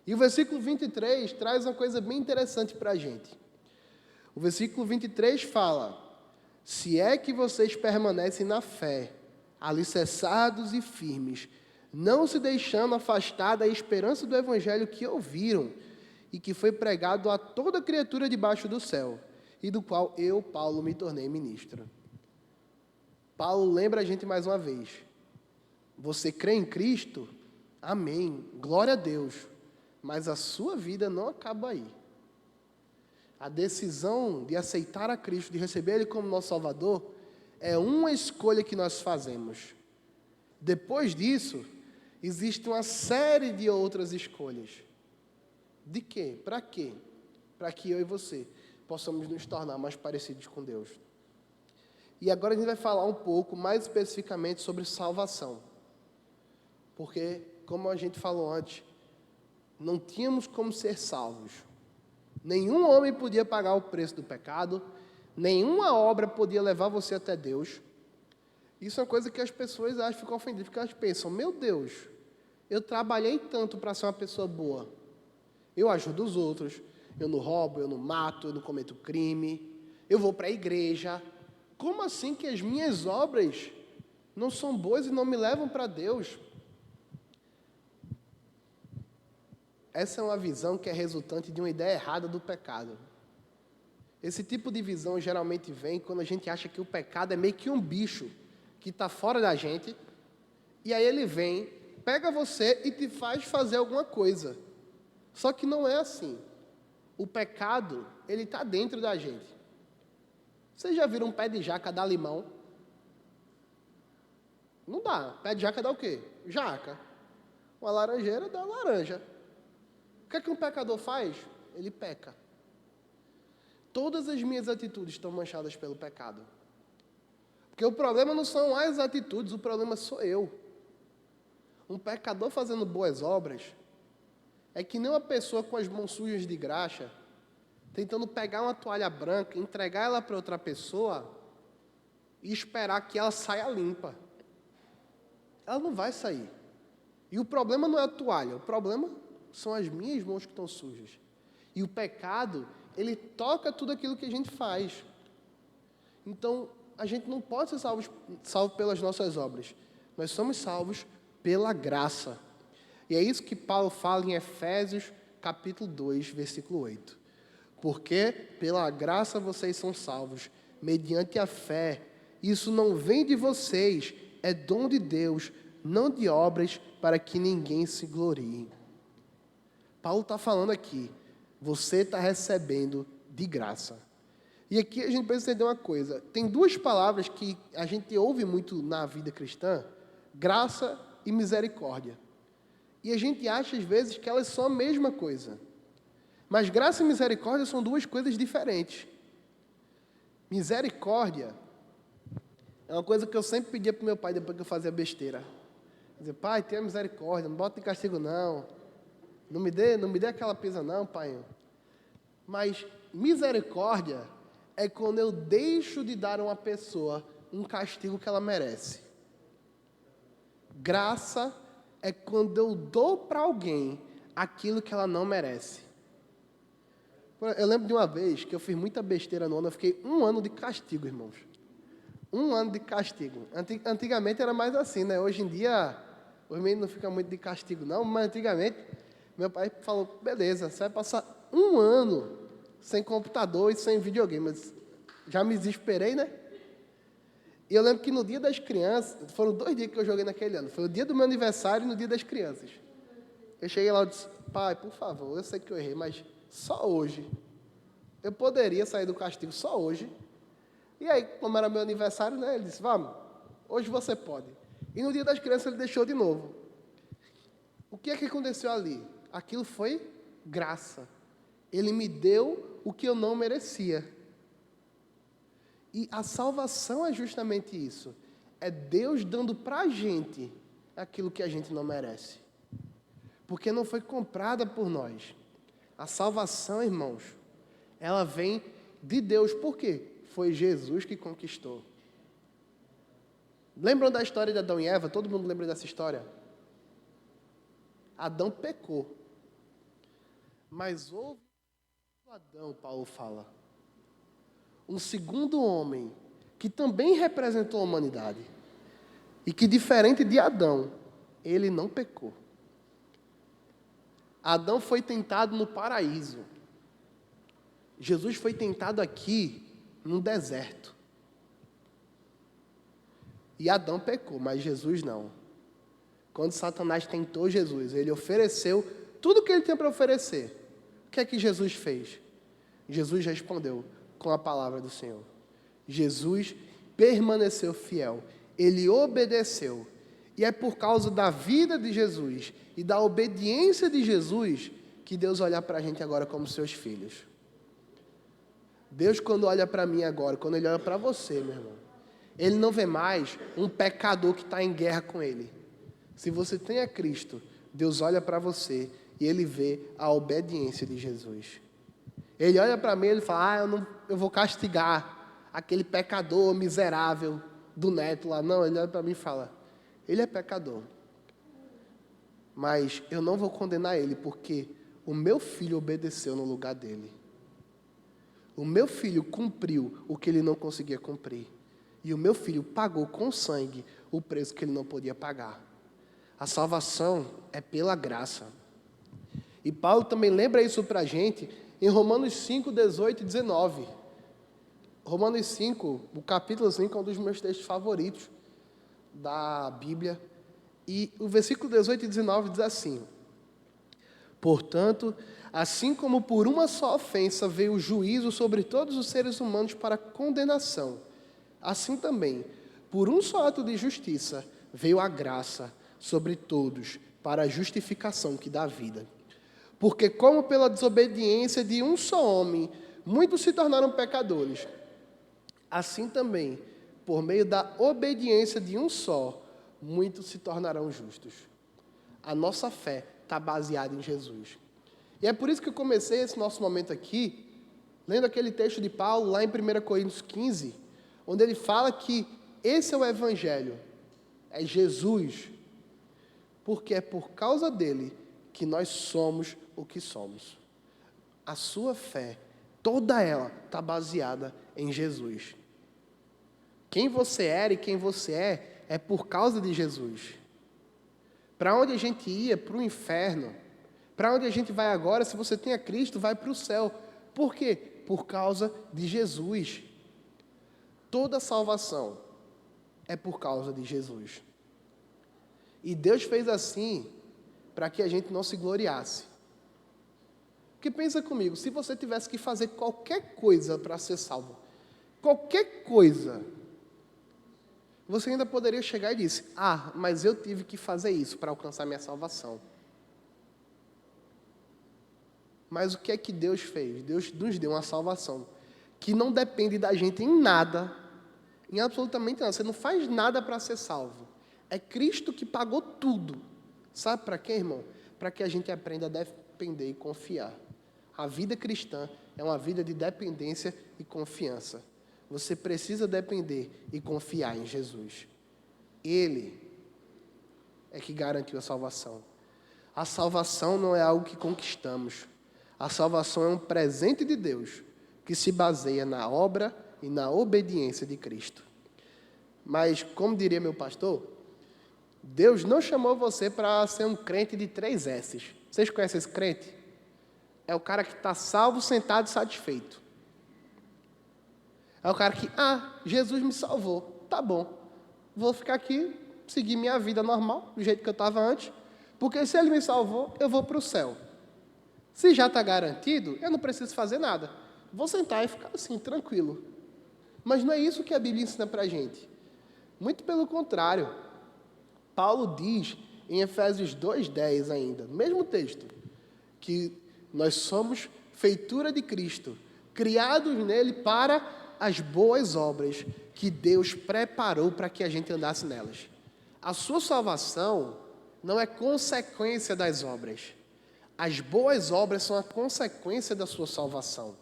E o versículo 23 traz uma coisa bem interessante para a gente. O versículo 23 fala: se é que vocês permanecem na fé, alicerçados e firmes, não se deixando afastar da esperança do evangelho que ouviram e que foi pregado a toda criatura debaixo do céu, e do qual eu, Paulo, me tornei ministro. Paulo lembra a gente mais uma vez: você crê em Cristo? Amém, glória a Deus, mas a sua vida não acaba aí. A decisão de aceitar a Cristo, de receber Ele como nosso Salvador, é uma escolha que nós fazemos. Depois disso, existe uma série de outras escolhas. De quê? Para quê? Para que eu e você possamos nos tornar mais parecidos com Deus. E agora a gente vai falar um pouco mais especificamente sobre salvação. Porque, como a gente falou antes, não tínhamos como ser salvos. Nenhum homem podia pagar o preço do pecado, nenhuma obra podia levar você até Deus. Isso é uma coisa que as pessoas acham, ficam ofendidas, porque elas pensam: meu Deus, eu trabalhei tanto para ser uma pessoa boa. Eu ajudo os outros, eu não roubo, eu não mato, eu não cometo crime, eu vou para a igreja. Como assim que as minhas obras não são boas e não me levam para Deus? Essa é uma visão que é resultante de uma ideia errada do pecado. Esse tipo de visão geralmente vem quando a gente acha que o pecado é meio que um bicho que está fora da gente, e aí ele vem, pega você e te faz fazer alguma coisa. Só que não é assim. O pecado, ele está dentro da gente. Vocês já viram um pé de jaca dar limão? Não dá. Pé de jaca dá o quê? Jaca. Uma laranjeira dá laranja. O que é que um pecador faz? Ele peca. Todas as minhas atitudes estão manchadas pelo pecado. Porque o problema não são as atitudes, o problema sou eu. Um pecador fazendo boas obras é que nem uma pessoa com as mãos sujas de graxa, tentando pegar uma toalha branca, entregar ela para outra pessoa e esperar que ela saia limpa. Ela não vai sair. E o problema não é a toalha, o problema são as minhas mãos que estão sujas. E o pecado, ele toca tudo aquilo que a gente faz. Então, a gente não pode ser salvo pelas nossas obras. Nós somos salvos pela graça. E é isso que Paulo fala em Efésios, capítulo 2, versículo 8. Porque pela graça vocês são salvos, mediante a fé. Isso não vem de vocês, é dom de Deus, não de obras, para que ninguém se glorie. Paulo está falando aqui, você está recebendo de graça. E aqui a gente precisa entender uma coisa. Tem duas palavras que a gente ouve muito na vida cristã: graça e misericórdia. E a gente acha às vezes que elas são a mesma coisa. Mas graça e misericórdia são duas coisas diferentes. Misericórdia é uma coisa que eu sempre pedia para o meu pai depois que eu fazia besteira. Dizer: pai, tenha misericórdia, não bota em castigo não. Não me dê aquela pisa não, pai. Mas misericórdia é quando eu deixo de dar a uma pessoa um castigo que ela merece. Graça é quando eu dou para alguém aquilo que ela não merece. Eu lembro de uma vez que eu fiz muita besteira no ano, eu fiquei 1 ano de castigo, irmãos. 1 ano de castigo. Antigamente era mais assim, né? Hoje em dia, os meninos não ficam muito de castigo não, mas antigamente, meu pai falou: beleza, você vai passar 1 ano sem computador e sem videogame. Mas já me desesperei, né? E eu lembro que no dia das crianças, foram 2 dias que eu joguei naquele ano. Foi o dia do meu aniversário e no dia das crianças. Eu cheguei lá e disse, pai, por favor, eu sei que eu errei, mas só hoje. Eu poderia sair do castigo só hoje. E aí, como era meu aniversário, né, ele disse, vamos, hoje você pode. E no dia das crianças ele deixou de novo. O que é que aconteceu ali? Aquilo foi graça. Ele me deu o que eu não merecia. E a salvação é justamente isso. É Deus dando para a gente aquilo que a gente não merece. Porque não foi comprada por nós. A salvação, irmãos, ela vem de Deus. Por quê? Foi Jesus que conquistou. Lembram da história de Adão e Eva? Todo mundo lembra dessa história? Adão pecou. Mas houve Adão, Paulo fala. Um segundo homem que também representou a humanidade. E que, diferente de Adão, ele não pecou. Adão foi tentado no paraíso. Jesus foi tentado aqui, no deserto. E Adão pecou, mas Jesus não. Quando Satanás tentou Jesus, ele ofereceu tudo o que ele tinha para oferecer. O que é que Jesus fez? Jesus respondeu com a palavra do Senhor. Jesus permaneceu fiel. Ele obedeceu. E é por causa da vida de Jesus e da obediência de Jesus que Deus olha para a gente agora como seus filhos. Deus, quando olha para mim agora, quando Ele olha para você, meu irmão, Ele não vê mais um pecador que está em guerra com Ele. Se você tem a Cristo, Deus olha para você e Ele vê a obediência de Jesus. Ele olha para mim e Ele fala, eu vou castigar aquele pecador miserável do neto lá. Não, Ele olha para mim e fala, ele é pecador. Mas eu não vou condenar ele, porque o meu filho obedeceu no lugar dele. O meu filho cumpriu o que ele não conseguia cumprir. E o meu filho pagou com sangue o preço que ele não podia pagar. A salvação é pela graça. E Paulo também lembra isso para a gente em Romanos 5, 18 e 19. Romanos 5, o capítulo 5 é um dos meus textos favoritos da Bíblia. E o versículo 18 e 19 diz assim: portanto, assim como por uma só ofensa veio o juízo sobre todos os seres humanos para condenação, assim também, por um só ato de justiça, veio a graça sobre todos para a justificação que dá vida. Porque como pela desobediência de um só homem, muitos se tornaram pecadores, assim também, por meio da obediência de um só, muitos se tornarão justos. A nossa fé está baseada em Jesus. E é por isso que eu comecei esse nosso momento aqui, lendo aquele texto de Paulo, lá em 1 Coríntios 15, onde ele fala que esse é o Evangelho, é Jesus, porque é por causa dele que nós somos o que somos. A sua fé, toda ela, está baseada em Jesus. Quem você era e quem você é por causa de Jesus. Para onde a gente ia? Para o inferno. Para onde a gente vai agora? Se você tem a Cristo, vai para o céu. Por quê? Por causa de Jesus. Toda salvação é por causa de Jesus. E Deus fez assim para que a gente não se gloriasse. Porque pensa comigo, se você tivesse que fazer qualquer coisa para ser salvo, qualquer coisa, você ainda poderia chegar e dizer, mas eu tive que fazer isso para alcançar minha salvação. Mas o que é que Deus fez? Deus nos deu uma salvação que não depende da gente em nada, em absolutamente nada. Você não faz nada para ser salvo. É Cristo que pagou tudo. Sabe para quê, irmão? Para que a gente aprenda a depender e confiar. A vida cristã é uma vida de dependência e confiança. Você precisa depender e confiar em Jesus. Ele é que garantiu a salvação. A salvação não é algo que conquistamos. A salvação é um presente de Deus que se baseia na obra e na obediência de Cristo. Mas, como diria meu pastor, Deus não chamou você para ser um crente de 3 S's. Vocês conhecem esse crente? É o cara que está salvo, sentado e satisfeito. É o cara que, Jesus me salvou, tá bom. Vou ficar aqui, seguir minha vida normal, do jeito que eu estava antes, porque se ele me salvou, eu vou para o céu. Se já está garantido, eu não preciso fazer nada. Vou sentar e ficar assim, tranquilo. Mas não é isso que a Bíblia ensina para a gente. Muito pelo contrário. Paulo diz em Efésios 2:10 ainda, no mesmo texto, que nós somos feitura de Cristo, criados nele para as boas obras que Deus preparou para que a gente andasse nelas. A sua salvação não é consequência das obras. As boas obras são a consequência da sua salvação.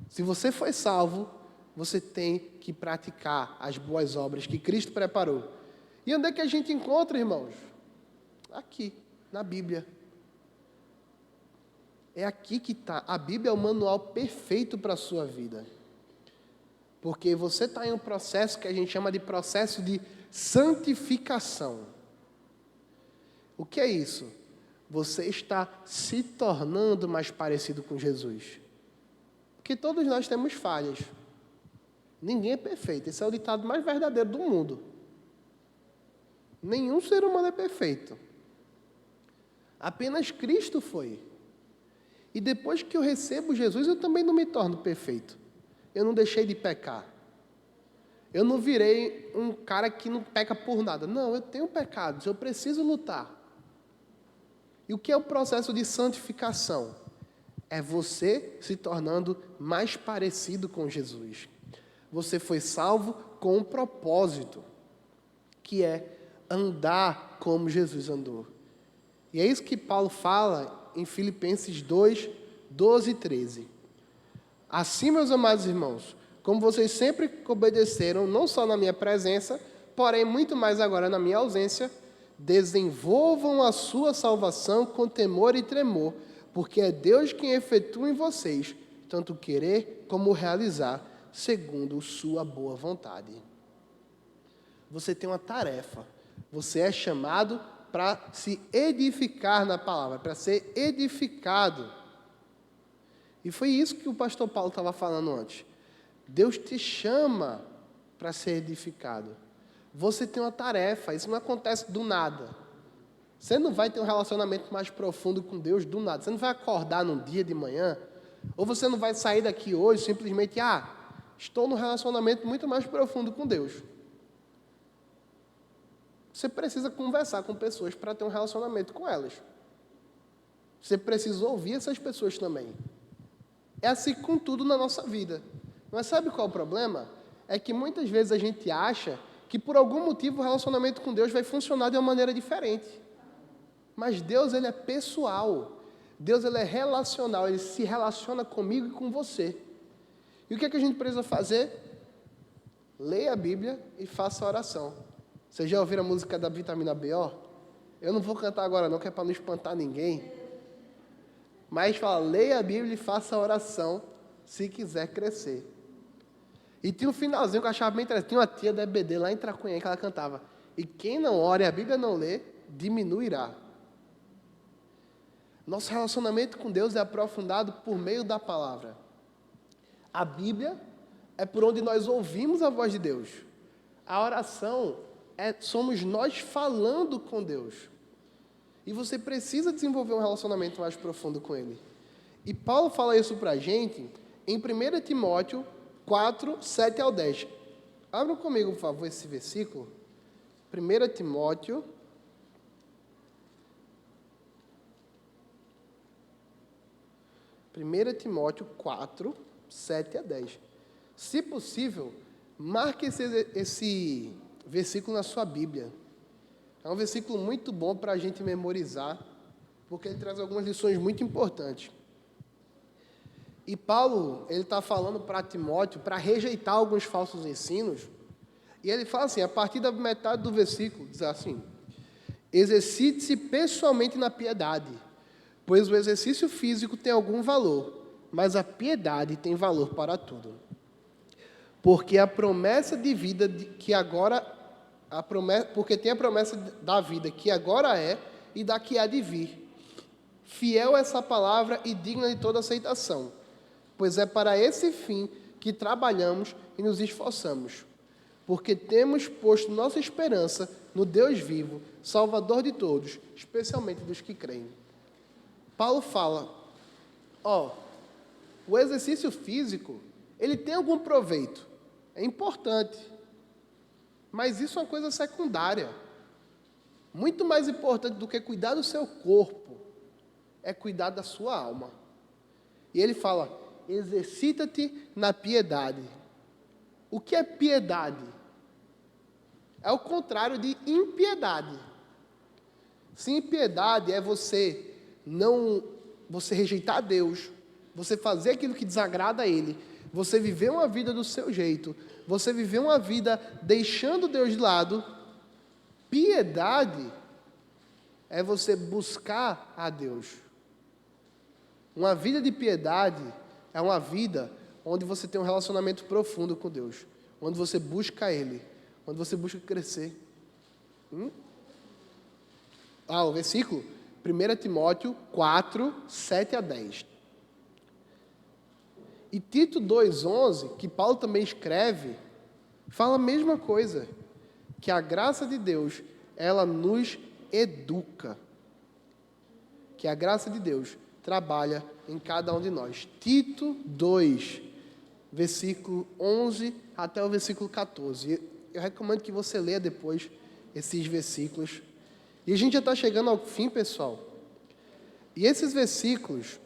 Se você foi salvo, você tem que praticar as boas obras que Cristo preparou. E onde é que a gente encontra, irmãos? Aqui, na Bíblia. É aqui que está. A Bíblia é o manual perfeito para a sua vida. Porque você está em um processo que a gente chama de processo de santificação. O que é isso? Você está se tornando mais parecido com Jesus. Porque todos nós temos falhas. Ninguém é perfeito. Esse é o ditado mais verdadeiro do mundo. Nenhum ser humano é perfeito. Apenas Cristo foi. E depois que eu recebo Jesus, eu também não me torno perfeito. Eu não deixei de pecar. Eu não virei um cara que não peca por nada. Não, eu tenho pecados, eu preciso lutar. E o que é o processo de santificação? É você se tornando mais parecido com Jesus. Você foi salvo com um propósito, que é andar como Jesus andou. E é isso que Paulo fala em Filipenses 2, 12 e 13. Assim, meus amados irmãos, como vocês sempre obedeceram, não só na minha presença, porém muito mais agora na minha ausência, desenvolvam a sua salvação com temor e tremor, porque é Deus quem efetua em vocês, tanto querer como realizar, segundo sua boa vontade. Você tem uma tarefa. Você é chamado para se edificar na palavra, para ser edificado. E foi isso que o pastor Paulo estava falando antes. Deus te chama para ser edificado. Você tem uma tarefa, isso não acontece do nada. Você não vai ter um relacionamento mais profundo com Deus do nada. Você não vai acordar num dia de manhã, ou você não vai sair daqui hoje simplesmente, estou num relacionamento muito mais profundo com Deus. Você precisa conversar com pessoas para ter um relacionamento com elas. Você precisa ouvir essas pessoas também. É assim com tudo na nossa vida. Mas sabe qual é o problema? É que muitas vezes a gente acha que por algum motivo o relacionamento com Deus vai funcionar de uma maneira diferente. Mas Deus, ele é pessoal. Deus, ele é relacional. Ele se relaciona comigo e com você. E o que é que a gente precisa fazer? Leia a Bíblia e faça a oração. Vocês já ouviram a música da Vitamina BO? Eu não vou cantar agora não, que é para não espantar ninguém. Mas fala, leia a Bíblia e faça a oração, se quiser crescer. E tinha um finalzinho que eu achava bem interessante. Tinha uma tia da EBD lá em Tracunhaém que ela cantava. E quem não ora e a Bíblia não lê, diminuirá. Nosso relacionamento com Deus é aprofundado por meio da palavra. A Bíblia é por onde nós ouvimos a voz de Deus. A oração somos nós falando com Deus. E você precisa desenvolver um relacionamento mais profundo com Ele. E Paulo fala isso para a gente em 1 Timóteo 4, 7 ao 10. Abram comigo, por favor, esse versículo. 1 Timóteo 4, 7 a 10. Se possível, marque esse versículo na sua Bíblia. É um versículo muito bom para a gente memorizar, porque ele traz algumas lições muito importantes. E Paulo, ele está falando para Timóteo para rejeitar alguns falsos ensinos. E ele fala assim, a partir da metade do versículo, diz assim: exercite-se pessoalmente na piedade, pois o exercício físico tem algum valor, mas a piedade tem valor para tudo. Porque a promessa de vida que agora, porque tem a promessa da vida que agora é e da que há de vir. Fiel é essa palavra e digna de toda aceitação, pois é para esse fim que trabalhamos e nos esforçamos, porque temos posto nossa esperança no Deus vivo, Salvador de todos, especialmente dos que creem. Paulo fala, o exercício físico, ele tem algum proveito, é importante, mas isso é uma coisa secundária. Muito mais importante do que cuidar do seu corpo, é cuidar da sua alma. E ele fala, exercita-te na piedade. O que é piedade? É o contrário de impiedade. Se impiedade é você rejeitar Deus, você fazer aquilo que desagrada a Ele, você viver uma vida do seu jeito, você viver uma vida deixando Deus de lado. Piedade é você buscar a Deus. Uma vida de piedade é uma vida onde você tem um relacionamento profundo com Deus, onde você busca Ele, onde você busca crescer. O versículo, 1 Timóteo 4, 7 a 10. E Tito 2,11, que Paulo também escreve, fala a mesma coisa, que a graça de Deus, ela nos educa. Que a graça de Deus trabalha em cada um de nós. Tito 2, versículo 11 até o versículo 14. Eu recomendo que você leia depois esses versículos. E a gente já está chegando ao fim, pessoal. E esses versículos,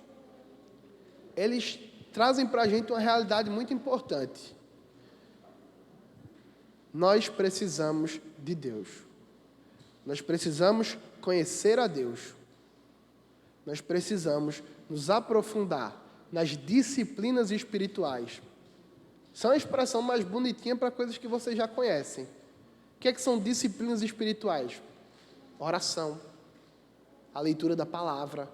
eles trazem para a gente uma realidade muito importante. Nós precisamos de Deus. Nós precisamos conhecer a Deus. Nós precisamos nos aprofundar nas disciplinas espirituais. São a expressão mais bonitinha para coisas que vocês já conhecem. O que são disciplinas espirituais? Oração, a leitura da palavra.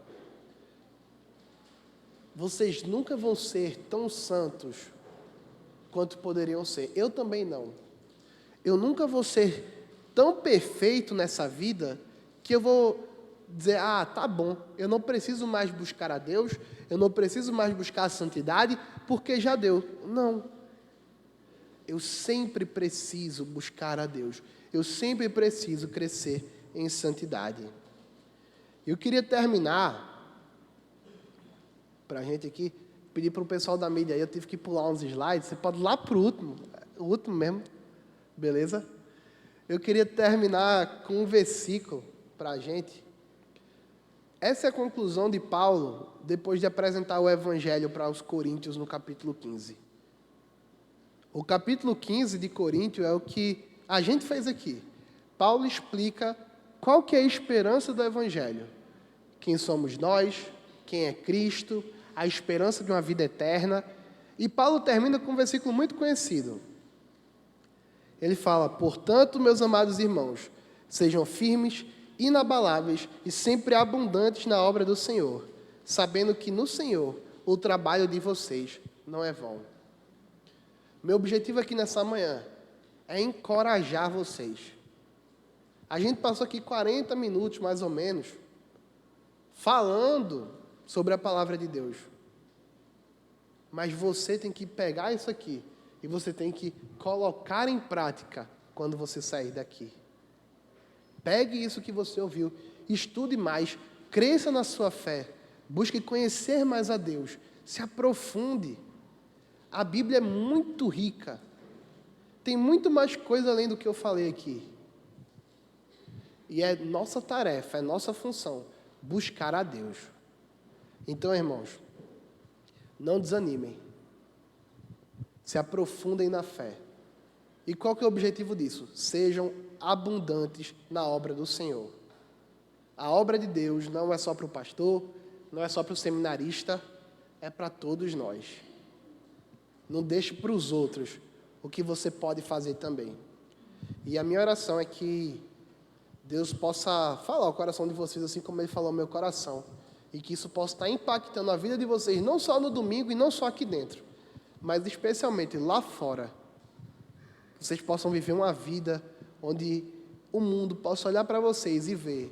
Vocês nunca vão ser tão santos quanto poderiam ser. Eu também não. Eu nunca vou ser tão perfeito nessa vida que eu vou dizer, tá bom, eu não preciso mais buscar a Deus, eu não preciso mais buscar a santidade, porque já deu. Não. Eu sempre preciso buscar a Deus. Eu sempre preciso crescer em santidade. Eu queria terminar, para a gente aqui, pedir para o pessoal da mídia aí, eu tive que pular uns slides, você pode ir lá para o último mesmo, beleza? Eu queria terminar com um versículo para a gente. Essa é a conclusão de Paulo, depois de apresentar o Evangelho para os Coríntios no capítulo 15. O capítulo 15 de Coríntios é o que a gente fez aqui. Paulo explica qual que é a esperança do Evangelho. Quem somos nós, quem é Cristo, a esperança de uma vida eterna. E Paulo termina com um versículo muito conhecido. Ele fala, portanto, meus amados irmãos, sejam firmes, inabaláveis e sempre abundantes na obra do Senhor, sabendo que no Senhor o trabalho de vocês não é vão. Meu objetivo aqui nessa manhã é encorajar vocês. A gente passou aqui 40 minutos, mais ou menos, falando sobre a palavra de Deus. Mas você tem que pegar isso aqui e você tem que colocar em prática quando você sair daqui. Pegue isso que você ouviu, estude mais, cresça na sua fé, busque conhecer mais a Deus, se aprofunde. A Bíblia é muito rica, tem muito mais coisa além do que eu falei aqui. E é nossa tarefa, é nossa função, buscar a Deus. Então, irmãos, não desanimem, se aprofundem na fé. E qual que é o objetivo disso? Sejam abundantes na obra do Senhor. A obra de Deus não é só para o pastor, não é só para o seminarista, é para todos nós. Não deixe para os outros o que você pode fazer também. E a minha oração é que Deus possa falar ao coração de vocês, assim como Ele falou ao meu coração. E que isso possa estar impactando a vida de vocês, não só no domingo e não só aqui dentro, mas especialmente lá fora. Vocês possam viver uma vida onde o mundo possa olhar para vocês e ver,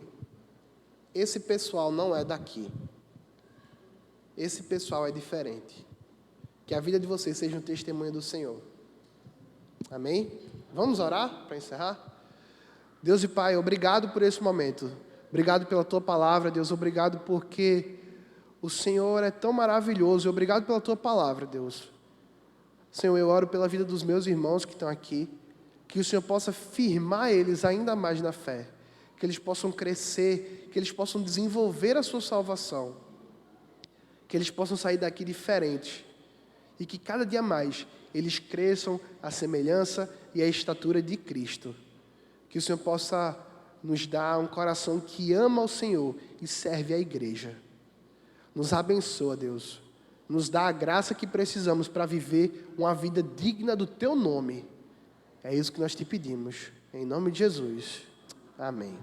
esse pessoal não é daqui. Esse pessoal é diferente. Que a vida de vocês seja um testemunho do Senhor. Amém? Vamos orar para encerrar? Deus e Pai, obrigado por esse momento. Obrigado pela Tua palavra, Deus. Obrigado porque o Senhor é tão maravilhoso. E obrigado pela Tua palavra, Deus. Senhor, eu oro pela vida dos meus irmãos que estão aqui. Que o Senhor possa firmar eles ainda mais na fé. Que eles possam crescer, que eles possam desenvolver a sua salvação. Que eles possam sair daqui diferentes. E que cada dia mais eles cresçam à semelhança e à estatura de Cristo. Que o Senhor possa nos dar um coração que ama o Senhor e serve à igreja. Nos abençoa, Deus. Nos dá a graça que precisamos para viver uma vida digna do Teu nome. É isso que nós te pedimos. Em nome de Jesus. Amém.